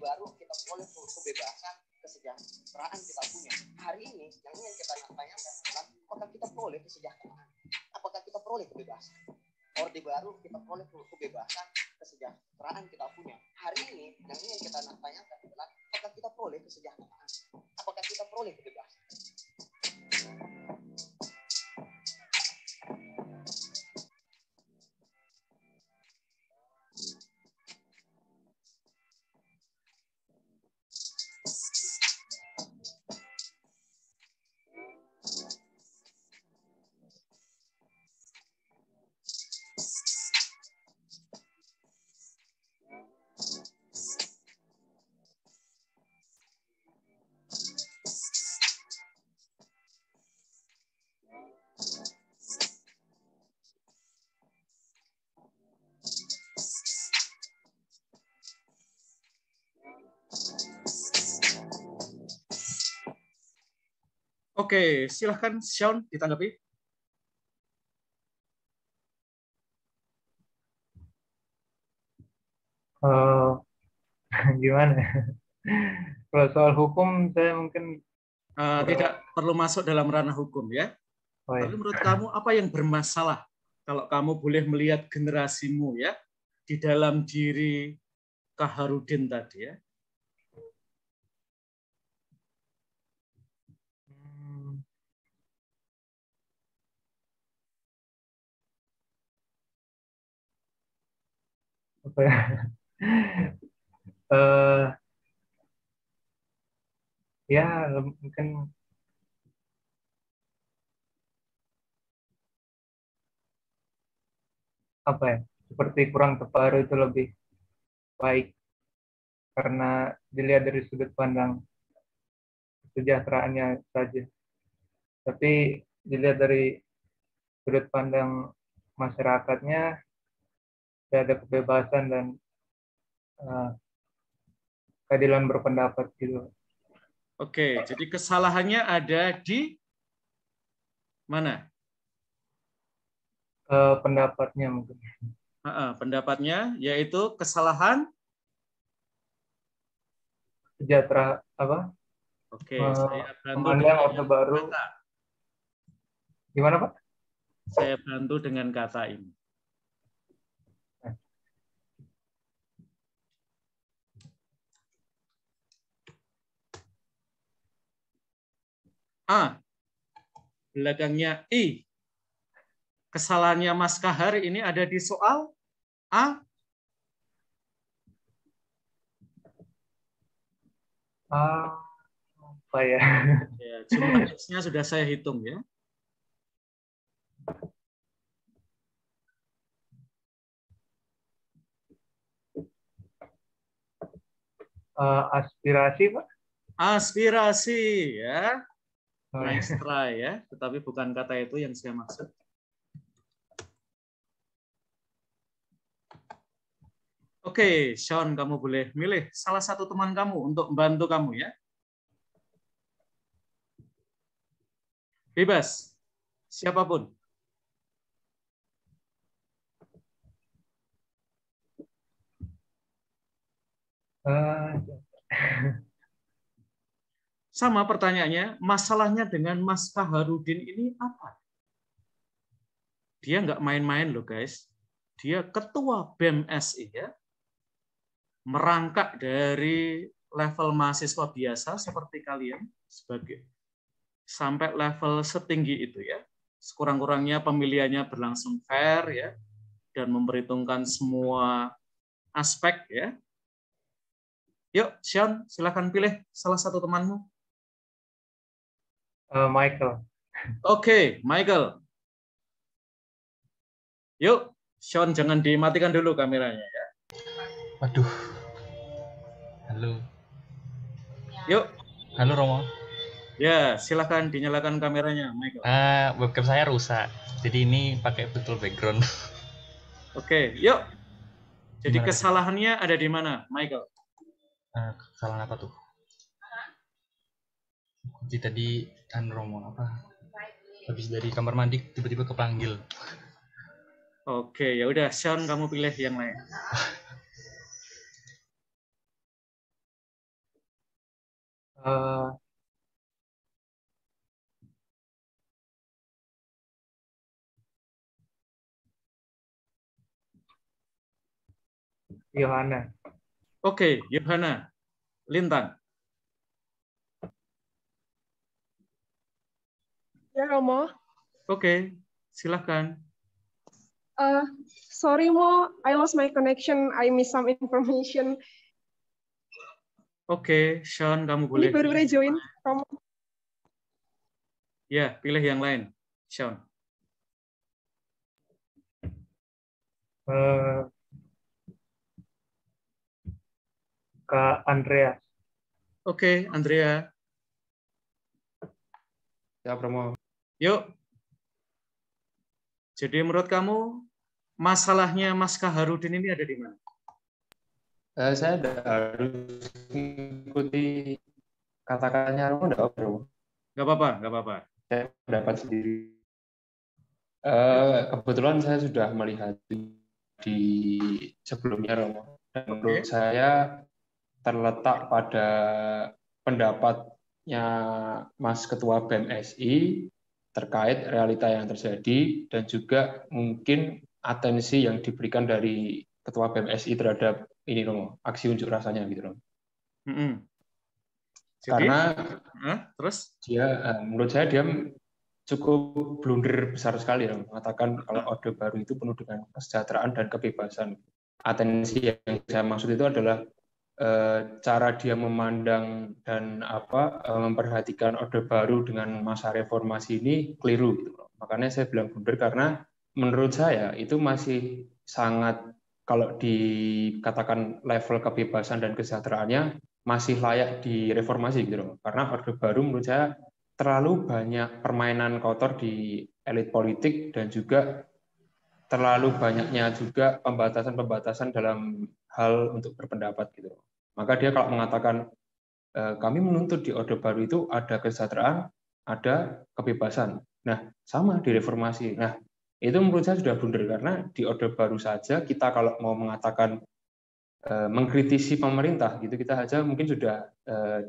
[SPEAKER 10] Baru kita peroleh kebebasan, kesejahteraan kita punya. Hari ini yang ingin kita tanyakan adalah apakah kita peroleh kesejahteraan? Apakah kita peroleh kebebasan? Orde Baru kita peroleh kebebasan, kesejahteraan kita punya. Hari ini yang ingin kita tanyakan adalah apakah kita peroleh kesejahteraan? Apakah kita peroleh kebebasan?
[SPEAKER 1] Oke, silahkan Sean ditanggapi.
[SPEAKER 8] Gimana? Kalau soal hukum, saya mungkin
[SPEAKER 1] tidak perlu masuk dalam ranah hukum ya.
[SPEAKER 8] Oh, ya.
[SPEAKER 1] Tapi menurut kamu apa yang bermasalah kalau kamu boleh melihat generasimu ya di dalam diri Kaharudin tadi ya?
[SPEAKER 8] Apa ya? Ya mungkin apa ya? Seperti kurang terpengaruh itu lebih baik karena dilihat dari sudut pandang kesejahteraannya saja. Tapi dilihat dari sudut pandang masyarakatnya, ada kebebasan dan keadilan berpendapat gitu.
[SPEAKER 1] Oke, jadi kesalahannya ada di mana?
[SPEAKER 8] Pendapatnya mungkin.
[SPEAKER 1] Pendapatnya yaitu kesalahan
[SPEAKER 8] sejahtera apa?
[SPEAKER 1] Oke, saya bantu
[SPEAKER 8] memandang Orde Baru.
[SPEAKER 1] Kata.
[SPEAKER 8] Gimana, Pak?
[SPEAKER 1] Saya bantu dengan kata ini. A, belakangnya I. Kesalahannya Mas Kahar ini ada di soal A.
[SPEAKER 8] Apa ya?
[SPEAKER 1] Ya, jumlah X-nya sudah saya hitung ya.
[SPEAKER 8] Aspirasi, Pak?
[SPEAKER 1] Aspirasi ya. Nice try ya, tetapi bukan kata itu yang saya maksud. Oke, Sean, kamu boleh milih salah satu teman kamu untuk membantu kamu ya. Bebas, siapapun. Sama pertanyaannya, masalahnya dengan Mas Kaharudin ini apa? Dia nggak main-main loh guys. Dia ketua BEM SI ya. Merangkak dari level mahasiswa biasa seperti kalian sebagai sampai level setinggi itu ya. Sekurang-kurangnya pemilihannya berlangsung fair ya dan memperhitungkan semua aspek ya. Yuk, Sean, silakan pilih salah satu temanmu.
[SPEAKER 8] Michael.
[SPEAKER 1] Oke, Michael. Yuk, Sean, jangan dimatikan dulu kameranya ya.
[SPEAKER 11] Waduh. Halo.
[SPEAKER 1] Yuk.
[SPEAKER 11] Halo Romo.
[SPEAKER 1] Ya, silakan dinyalakan kameranya, Michael.
[SPEAKER 11] Webcam saya rusak, jadi ini pakai betul background.
[SPEAKER 1] Oke, yuk. Jadi
[SPEAKER 11] Gimana
[SPEAKER 1] kesalahannya ada di mana, Michael?
[SPEAKER 11] Kesalahan apa tuh? Jadi tadi Romo apa? Habis dari kamar mandi tiba-tiba kepanggil.
[SPEAKER 1] Oke, ya udah, Sean, kamu pilih yang lain.
[SPEAKER 8] Yohana.
[SPEAKER 1] Oke, Yohana. Lintang.
[SPEAKER 12] Ya, Romo.
[SPEAKER 1] Oke, silakan.
[SPEAKER 12] Sorry, Mo. I lost my connection. I missed some information.
[SPEAKER 1] Oke, Sean, kamu boleh.
[SPEAKER 12] Ini baru rejoin, Romo.
[SPEAKER 1] Ya, pilih yang lain, Sean.
[SPEAKER 8] Kak Andrea.
[SPEAKER 1] Oke, Andrea.
[SPEAKER 13] Ya, Romo.
[SPEAKER 1] Yuk. Jadi menurut kamu masalahnya Mas Kaharudin ini ada di mana?
[SPEAKER 13] Saya harus mengikuti kata-katanya Romo, enggak, Romo?
[SPEAKER 1] Nggak apa-apa, nggak apa-apa.
[SPEAKER 13] Saya pendapat sendiri. Kebetulan saya sudah melihat di sebelumnya, Romo. Dan menurut saya terletak pada pendapatnya Mas Ketua BMSI terkait realita yang terjadi dan juga mungkin atensi yang diberikan dari Ketua BMSI terhadap ini, Romo, aksi unjuk rasanya gitu, Romo.
[SPEAKER 1] Jadi,
[SPEAKER 13] karena
[SPEAKER 1] terus
[SPEAKER 13] menurut saya dia cukup blunder besar sekali, Romo, mengatakan kalau Orde Baru itu penuh dengan kesejahteraan dan kebebasan. Atensi yang saya maksud itu adalah cara dia memandang dan memperhatikan Orde Baru dengan masa reformasi ini keliru gitu. Makanya saya bilang blunder karena menurut saya itu masih sangat, kalau dikatakan level kebebasan dan kesejahteraannya masih layak direformasi gitu. Karena Orde Baru menurut saya terlalu banyak permainan kotor di elit politik dan juga terlalu banyaknya juga pembatasan-pembatasan dalam hal untuk berpendapat gitu. Maka dia kalau mengatakan kami menuntut di Orde Baru itu ada kesejahteraan, ada kebebasan. Nah, sama di reformasi. Nah, itu menurut saya sudah blunder karena di Orde Baru saja kita kalau mau mengatakan mengkritisi pemerintah gitu, kita saja mungkin sudah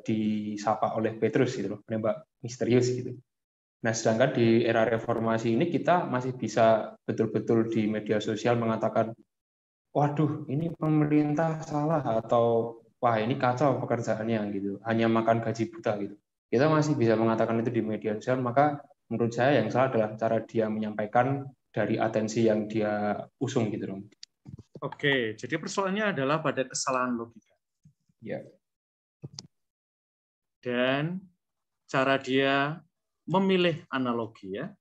[SPEAKER 13] disapa oleh Petrus gitu loh, penembak misterius gitu. Nah, sedangkan di era reformasi ini kita masih bisa betul-betul di media sosial mengatakan, waduh, ini pemerintah salah, atau wah ini kacau pekerjaannya gitu, hanya makan gaji buta gitu. Kita masih bisa mengatakan itu di media sosial, maka menurut saya yang salah adalah cara dia menyampaikan dari atensi yang dia usung gitu, Rom.
[SPEAKER 1] Oke, jadi persoalannya adalah pada kesalahan logika.
[SPEAKER 13] Ya.
[SPEAKER 1] Dan cara dia memilih analogi ya,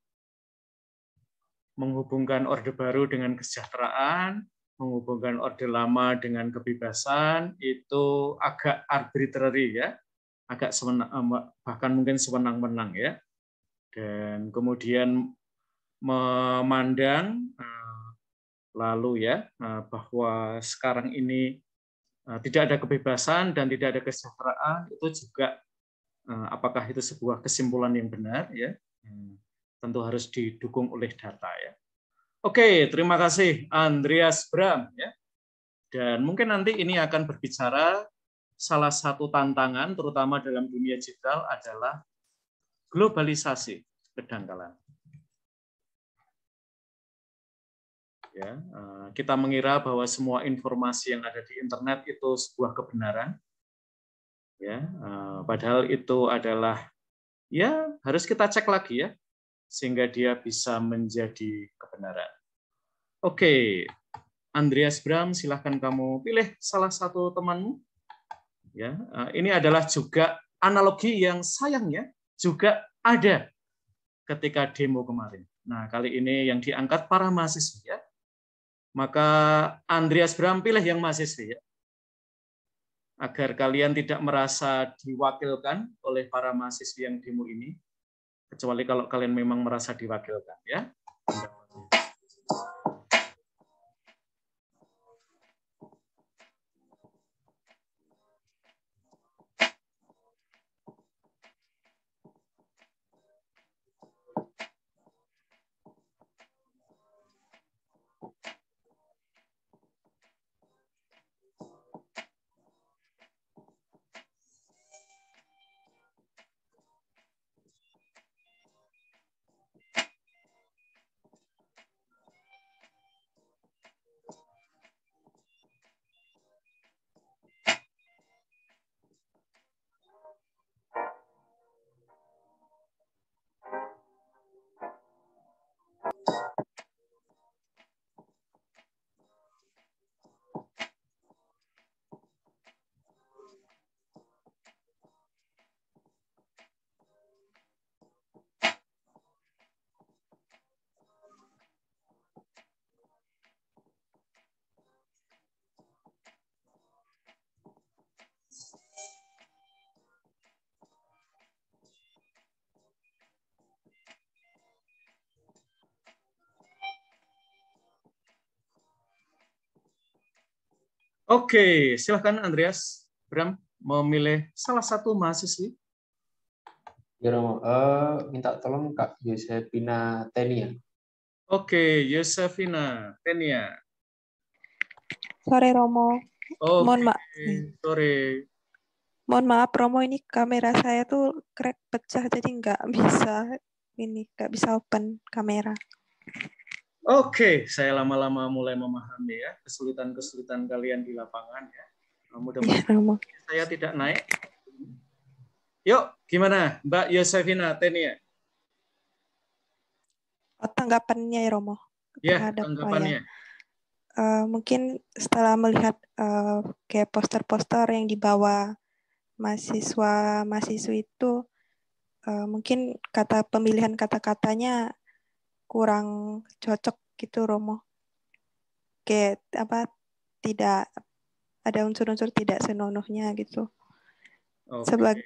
[SPEAKER 1] menghubungkan Orde Baru dengan kesejahteraan, menghubungkan Orde Lama dengan kebebasan, itu agak arbitrary ya, agak bahkan mungkin sewenang-wenang ya. Dan kemudian memandang lalu ya bahwa sekarang ini tidak ada kebebasan dan tidak ada kesejahteraan, itu juga apakah itu sebuah kesimpulan yang benar ya? Tentu harus didukung oleh data ya. Oke, terima kasih Andreas Bram ya. Dan mungkin nanti ini akan berbicara salah satu tantangan terutama dalam dunia digital adalah globalisasi kedangkalan. Ya, kita mengira bahwa semua informasi yang ada di internet itu sebuah kebenaran. Ya, padahal itu adalah ya harus kita cek lagi ya sehingga dia bisa menjadi kebenaran. Oke, Andreas Bram, silahkan kamu pilih salah satu temanmu. Ya, ini adalah juga analogi yang sayangnya juga ada ketika demo kemarin. Nah, kali ini yang diangkat para mahasiswa ya. Maka Andreas Bram pilih yang mahasiswa ya. Agar kalian tidak merasa diwakilkan oleh para mahasiswa yang demo ini, kecuali kalau kalian memang merasa diwakilkan ya. Oke, silakan Andreas Bram memilih salah satu mahasiswi.
[SPEAKER 13] Ya Romo, minta tolong Kak Yosefina Tenia.
[SPEAKER 1] Oke, Yosefina Tenia.
[SPEAKER 14] Sore Romo.
[SPEAKER 1] Oke, sore.
[SPEAKER 14] Mohon maaf Romo, ini kamera saya tuh crack pecah jadi nggak bisa open kamera.
[SPEAKER 1] Oke, saya lama-lama mulai memahami ya kesulitan-kesulitan kalian di lapangan ya. Mudah-mudahan saya tidak naik. Yuk, gimana Mbak Yosefina Tenia?
[SPEAKER 14] Tanggapannya ya Romo.
[SPEAKER 1] Ya, tanggapannya.
[SPEAKER 14] Mungkin setelah melihat kayak poster-poster yang dibawa mahasiswa-mahasiswi itu, mungkin pemilihan kata-katanya kurang cocok gitu Romo. Kayak tidak ada unsur-unsur tidak senonohnya gitu.
[SPEAKER 1] Okay.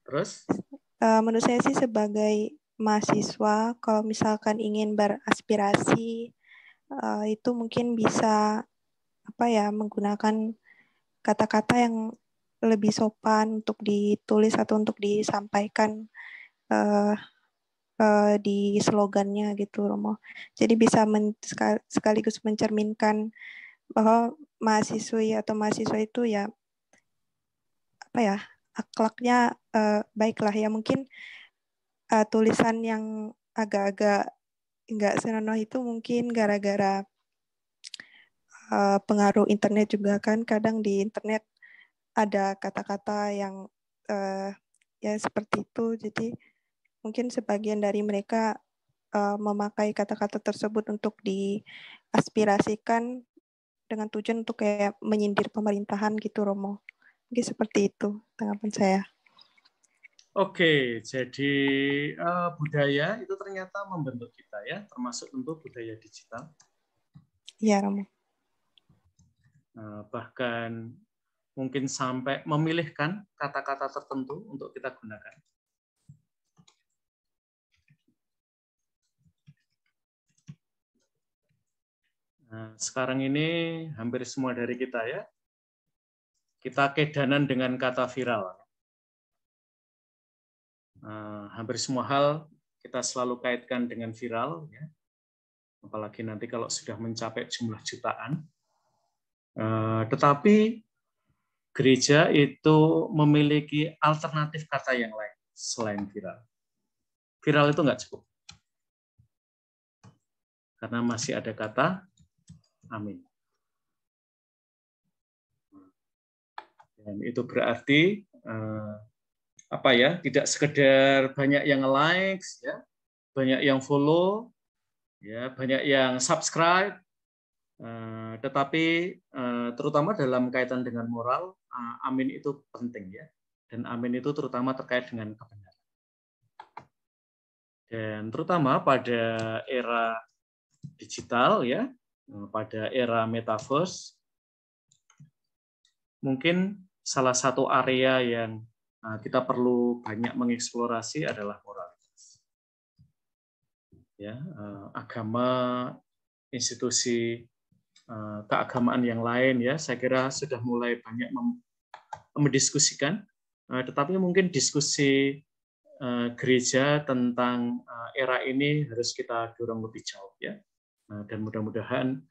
[SPEAKER 1] Terus?
[SPEAKER 14] Menurut saya sih sebagai mahasiswa, kalau misalkan ingin beraspirasi, itu mungkin bisa menggunakan kata-kata yang lebih sopan untuk ditulis atau untuk disampaikan di slogannya gitu Romo. Jadi bisa sekaligus mencerminkan bahwa mahasiswi atau mahasiswa itu ya akhlaknya baiklah ya. Mungkin tulisan yang agak-agak nggak senonoh itu mungkin gara-gara pengaruh internet juga kan. Kadang di internet ada kata-kata yang ya seperti itu. Jadi mungkin sebagian dari mereka memakai kata-kata tersebut untuk diaspirasikan dengan tujuan untuk kayak menyindir pemerintahan gitu Romo. Mungkin seperti itu tanggapan saya.
[SPEAKER 1] Oke, jadi budaya itu ternyata membentuk kita ya, termasuk tentu budaya digital.
[SPEAKER 14] Iya Romo.
[SPEAKER 1] Bahkan mungkin sampai memilihkan kata-kata tertentu untuk kita gunakan. Nah, sekarang ini hampir semua dari kita ya, kita kedanan dengan kata viral. Hampir semua hal kita selalu kaitkan dengan viral, ya. Apalagi nanti kalau sudah mencapai jumlah jutaan. Tetapi gereja itu memiliki alternatif kata yang lain selain viral. Viral itu nggak cukup. Karena masih ada kata amin. Dan itu berarti tidak sekedar banyak yang likes, ya, banyak yang follow, ya, banyak yang subscribe, tetapi terutama dalam kaitan dengan moral, amin itu penting ya, dan amin itu terutama terkait dengan kebenaran. Dan terutama pada era digital ya, pada era metaverse, mungkin salah satu area yang kita perlu banyak mengeksplorasi adalah moralitas. Ya, agama, institusi keagamaan yang lain ya, saya kira sudah mulai banyak mendiskusikan, tetapi mungkin diskusi gereja tentang era ini harus kita dorong lebih jauh ya. Dan mudah-mudahan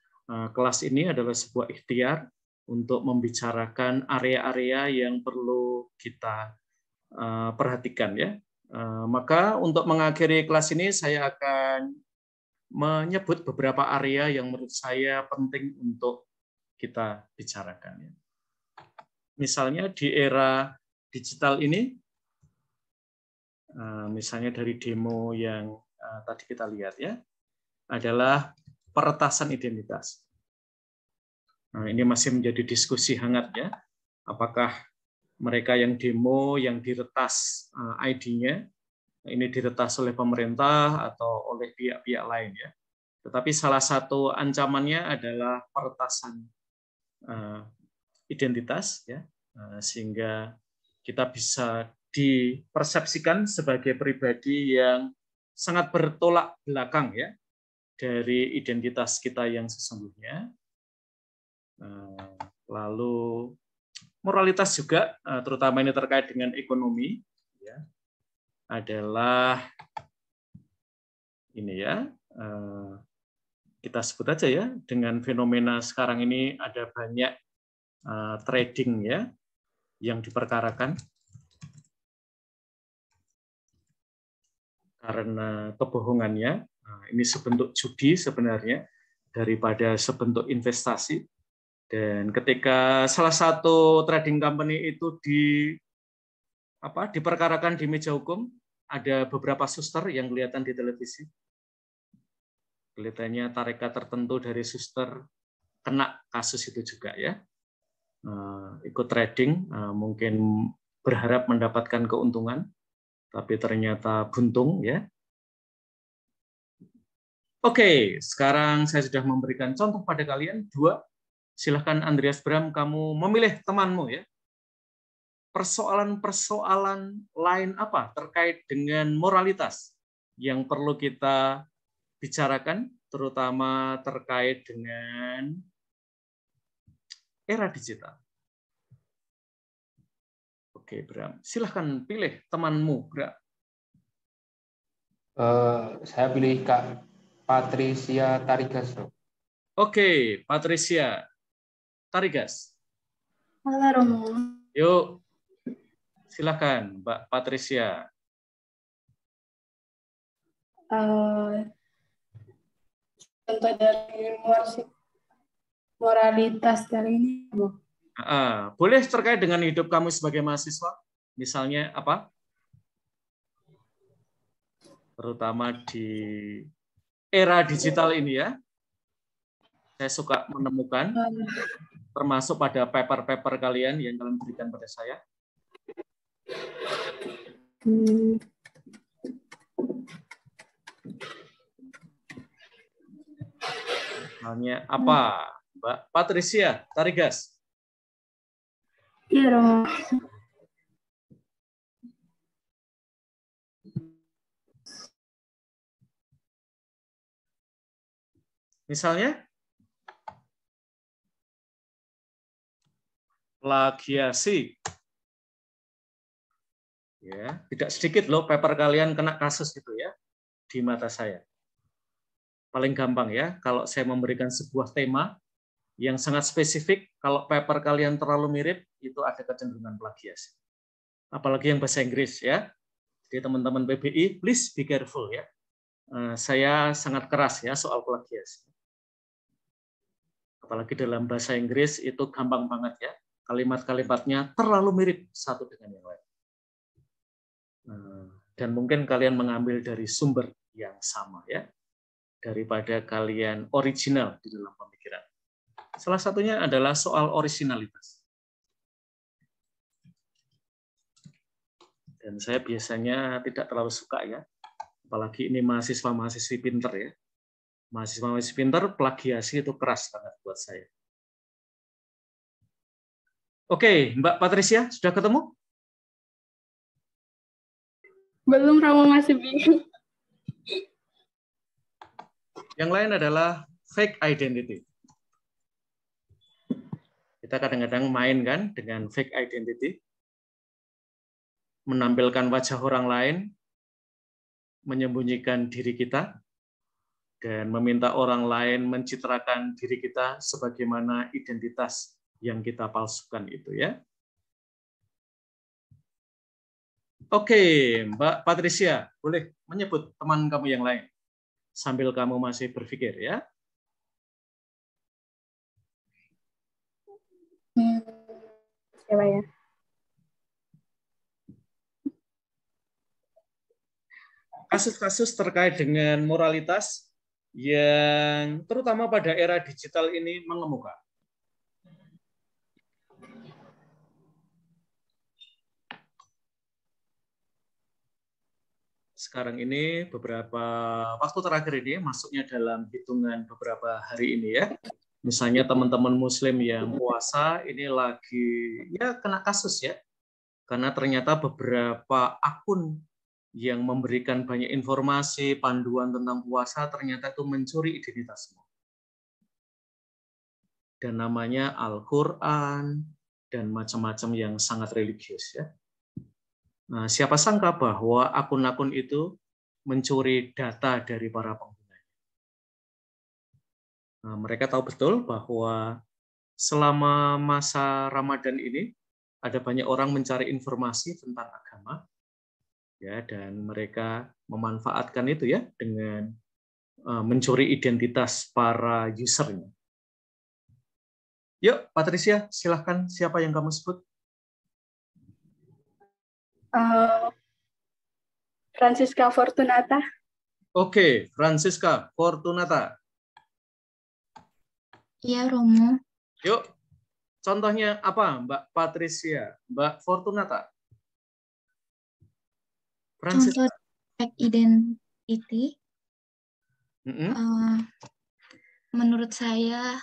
[SPEAKER 1] kelas ini adalah sebuah ikhtiar untuk membicarakan area-area yang perlu kita perhatikan ya. Maka untuk mengakhiri kelas ini saya akan menyebut beberapa area yang menurut saya penting untuk kita bicarakan ya. Misalnya di era digital ini, misalnya dari demo yang tadi kita lihat ya, adalah peretasan identitas. Nah, ini masih menjadi diskusi hangat ya. Apakah mereka yang demo, yang diretas ID-nya, ini diretas oleh pemerintah atau oleh pihak-pihak lain ya. Tetapi salah satu ancamannya adalah peretasan identitas ya, sehingga kita bisa dipersepsikan sebagai pribadi yang sangat bertolak belakang ya dari identitas kita yang sesungguhnya. Lalu moralitas juga, terutama ini terkait dengan ekonomi. Ya. adalah ini ya. Kita sebut aja ya, dengan fenomena sekarang ini ada banyak trading ya yang diperkarakan karena kebohongannya. Nah, ini sebentuk judi sebenarnya daripada sebentuk investasi. Dan ketika salah satu trading company itu diperkarakan di meja hukum, ada beberapa suster yang kelihatan di televisi. Kelihatannya tarekat tertentu dari suster kena kasus itu juga ya. Ikut trading, mungkin berharap mendapatkan keuntungan, tapi ternyata buntung ya. Oke, sekarang saya sudah memberikan contoh pada kalian 2. Silahkan Andreas Bram, kamu memilih temanmu ya. Persoalan-persoalan lain apa terkait dengan moralitas yang perlu kita bicarakan, terutama terkait dengan era digital. Oke, Bram. Silahkan pilih temanmu, Bram.
[SPEAKER 13] Saya pilih Kak Patricia Tarigas.
[SPEAKER 1] Oke, Patricia Tarigas.
[SPEAKER 15] Halo, Romo.
[SPEAKER 1] Yuk, silahkan, Mbak Patricia.
[SPEAKER 15] Contoh dari moralitas kali ini, Bu.
[SPEAKER 1] Boleh terkait dengan hidup kamu sebagai mahasiswa? Misalnya apa? Terutama di era digital ini ya. Saya suka menemukan, termasuk pada paper-paper kalian yang kalian berikan pada saya. Misalnya apa, Mbak Patricia Tarigas?
[SPEAKER 15] Iya, Romo.
[SPEAKER 1] Misalnya? Plagiasi. Ya, tidak sedikit loh paper kalian kena kasus gitu ya di mata saya. Paling gampang ya, kalau saya memberikan sebuah tema yang sangat spesifik, kalau paper kalian terlalu mirip, itu ada kecenderungan plagiasi. Apalagi yang bahasa Inggris ya. Jadi teman-teman PBI, please be careful ya. Saya sangat keras ya soal plagiasi. Apalagi dalam bahasa Inggris itu gampang banget ya. Kalimat-kalimatnya terlalu mirip satu dengan yang lain. Dan mungkin kalian mengambil dari sumber yang sama ya. Daripada kalian original di dalam pemikiran. Salah satunya adalah soal originalitas. Dan saya biasanya tidak terlalu suka ya, apalagi ini mahasiswa-mahasiswi pinter ya. Mahasiswa-mahasiswi pinter, plagiasi itu keras banget buat saya. Oke, Mbak Patricia, sudah ketemu?
[SPEAKER 15] Belum, Romo, masih bingung.
[SPEAKER 1] Yang lain adalah fake identity. Kita kadang-kadang main kan dengan fake identity, menampilkan wajah orang lain, menyembunyikan diri kita, dan meminta orang lain mencitrakan diri kita sebagaimana identitas yang kita palsukan itu ya. Oke, Mbak Patricia, boleh menyebut teman kamu yang lain sambil kamu masih berpikir ya.
[SPEAKER 15] Siapa ya?
[SPEAKER 1] Kasus-kasus terkait dengan moralitas yang terutama pada era digital ini mengemuka. Sekarang ini beberapa waktu terakhir ini masuknya dalam hitungan beberapa hari ini ya. Misalnya teman-teman Muslim yang puasa ini lagi ya kena kasus ya. Karena ternyata beberapa akun yang memberikan banyak informasi, panduan tentang puasa ternyata itu mencuri identitasmu. Dan namanya Al-Quran dan macam-macam yang sangat religius ya. Nah, siapa sangka bahwa akun-akun itu mencuri data dari para pengguna. Nah, mereka tahu betul bahwa selama masa Ramadan ini ada banyak orang mencari informasi tentang agama, ya, dan mereka memanfaatkan itu ya dengan mencuri identitas para usernya. Yuk, Patricia, silahkan. Siapa yang kamu sebut?
[SPEAKER 15] Francisca Fortunata.
[SPEAKER 1] Oke, Francisca Fortunata.
[SPEAKER 6] Iya, Romo.
[SPEAKER 1] Yuk, contohnya apa, Mbak Patricia, Mbak Fortunata?
[SPEAKER 6] Contoh fake identity. Menurut saya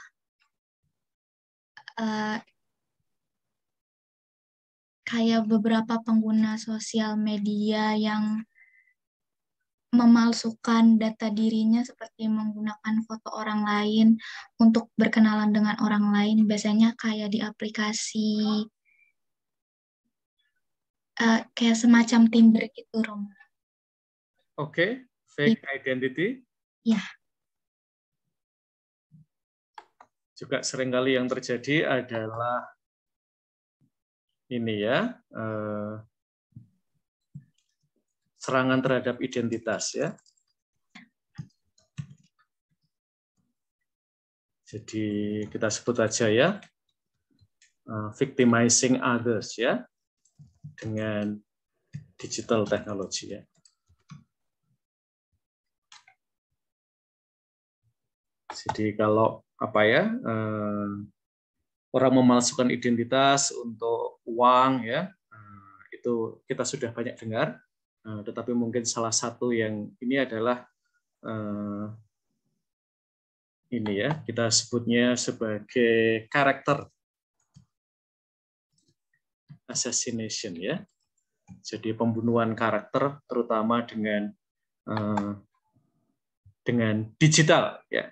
[SPEAKER 6] kayak beberapa pengguna sosial media yang memalsukan data dirinya seperti menggunakan foto orang lain untuk berkenalan dengan orang lain, biasanya kayak di aplikasi kayak semacam Tinder gitu, Rom.
[SPEAKER 1] Oke, fake identity.
[SPEAKER 6] Ya.
[SPEAKER 1] Juga seringkali yang terjadi adalah ini ya, serangan terhadap identitas ya. Jadi kita sebut aja ya, victimizing others ya, dengan digital technology ya. Jadi kalau apa ya, orang memalsukan identitas untuk uang ya, itu kita sudah banyak dengar, tetapi mungkin salah satu yang ini adalah ini ya, kita sebutnya sebagai character assassination ya. Jadi pembunuhan karakter terutama dengan digital ya.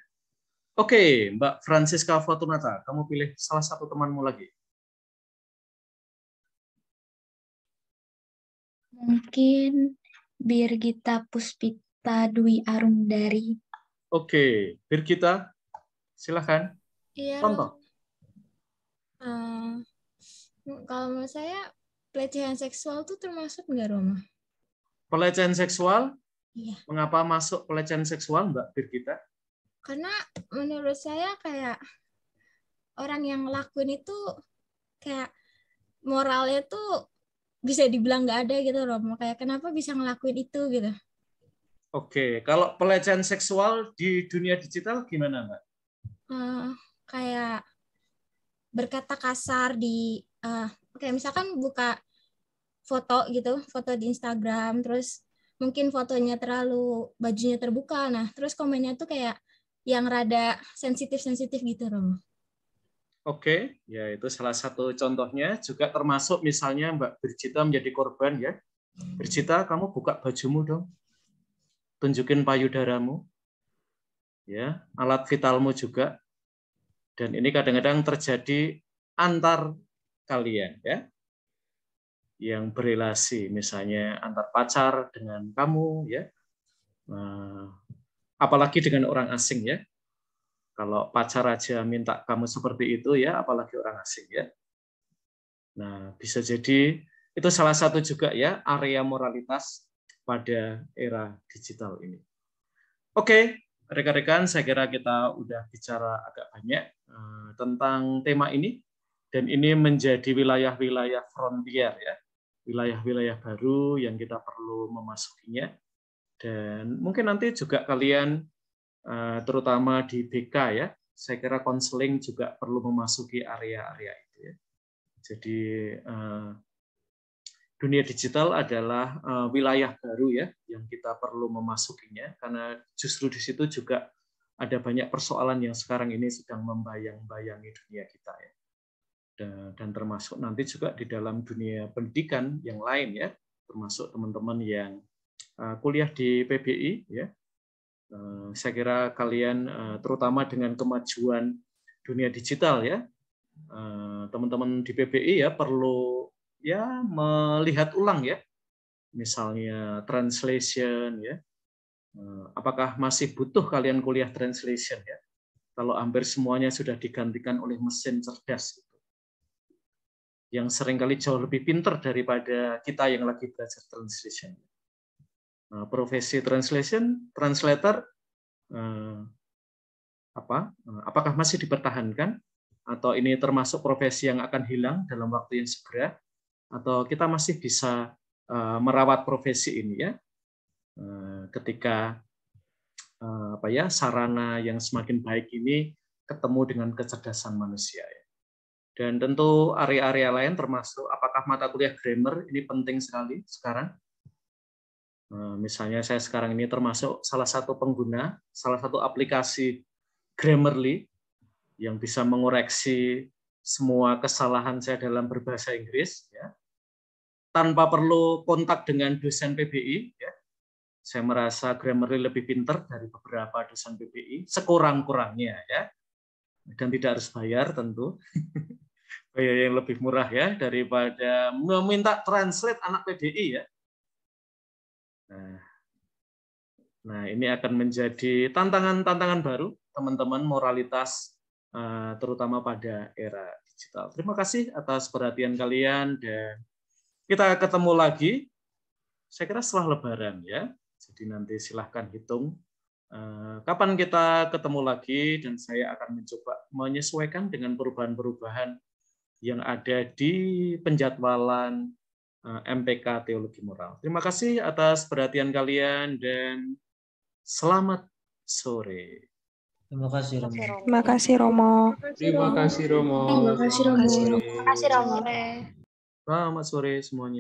[SPEAKER 1] Oke, Mbak Francisca Fortunata, kamu pilih salah satu temanmu lagi.
[SPEAKER 6] Mungkin Birgita Puspita Dwi Arumdari.
[SPEAKER 1] Oke, Birgita, silakan.
[SPEAKER 16] Iya,
[SPEAKER 1] contoh.
[SPEAKER 16] Kalau menurut saya pelecehan seksual itu termasuk nggak, Roma?
[SPEAKER 1] Pelecehan seksual?
[SPEAKER 16] Iya.
[SPEAKER 1] Mengapa masuk pelecehan seksual, Mbak Birgita?
[SPEAKER 16] Karena menurut saya kayak orang yang ngelakuin itu kayak moralnya tuh bisa dibilang nggak ada gitu loh. Kayak kenapa bisa ngelakuin itu gitu.
[SPEAKER 1] Oke, kalau pelecehan seksual di dunia digital gimana, Mbak?
[SPEAKER 16] Kayak berkata kasar di kayak misalkan buka foto gitu, foto di Instagram, terus mungkin fotonya terlalu bajunya terbuka, nah terus komennya tuh kayak yang rada sensitif gitu, Romo.
[SPEAKER 1] Oke, ya itu salah satu contohnya. Juga termasuk misalnya Mbak Birgita menjadi korban ya. Birgita, kamu buka bajumu dong. Tunjukin payudaramu. Ya, alat vitalmu juga. Dan ini kadang-kadang terjadi antar kalian ya. Yang berelasi misalnya antar pacar dengan kamu ya. Apalagi dengan orang asing ya. Kalau pacar aja minta kamu seperti itu ya, apalagi orang asing ya. Nah, bisa jadi itu salah satu juga ya area moralitas pada era digital ini. Oke, rekan-rekan, saya kira kita udah bicara agak banyak tentang tema ini, dan ini menjadi wilayah-wilayah frontier ya, wilayah-wilayah baru yang kita perlu memasukinya. Dan mungkin nanti juga kalian terutama di BK ya, saya kira konseling juga perlu memasuki area-area itu ya. Jadi dunia digital adalah wilayah baru ya yang kita perlu memasukinya, karena justru di situ juga ada banyak persoalan yang sekarang ini sedang membayang-bayangi dunia kita ya. Dan termasuk nanti juga di dalam dunia pendidikan yang lain ya, termasuk teman-teman yang kuliah di PBI ya. Saya kira kalian terutama dengan kemajuan dunia digital ya, teman-teman di PBI ya perlu ya melihat ulang ya misalnya translation ya. Apakah masih butuh kalian kuliah translation ya? Kalau hampir semuanya sudah digantikan oleh mesin cerdas yang seringkali jauh lebih pintar daripada kita yang lagi belajar translation. Profesi translator apakah masih dipertahankan atau ini termasuk profesi yang akan hilang dalam waktu yang segera, atau kita masih bisa merawat profesi ini ya ketika sarana yang semakin baik ini ketemu dengan kecerdasan manusia ya. Dan tentu area-area lain termasuk apakah mata kuliah grammar ini penting sekali sekarang. Misalnya saya sekarang ini termasuk salah satu pengguna, salah satu aplikasi Grammarly yang bisa mengoreksi semua kesalahan saya dalam berbahasa Inggris ya. Tanpa perlu kontak dengan dosen PBI ya. Saya merasa Grammarly lebih pintar dari beberapa dosen PBI sekurang-kurangnya ya. Dan tidak harus bayar tentu. Bayar yang lebih murah ya daripada meminta translate anak PBI ya. Nah, ini akan menjadi tantangan-tantangan baru teman-teman moralitas terutama pada era digital. Terima kasih atas perhatian kalian dan kita ketemu lagi saya kira setelah Lebaran ya. Jadi nanti silahkan hitung kapan kita ketemu lagi dan saya akan mencoba menyesuaikan dengan perubahan-perubahan yang ada di penjadwalan MPK Teologi Moral. Terima kasih atas perhatian kalian dan selamat sore.
[SPEAKER 17] Terima kasih Romo.
[SPEAKER 14] Terima kasih Romo.
[SPEAKER 13] Terima kasih Romo.
[SPEAKER 4] Terima kasih Romo.
[SPEAKER 9] Terima kasih Romo.
[SPEAKER 1] Selamat sore semuanya.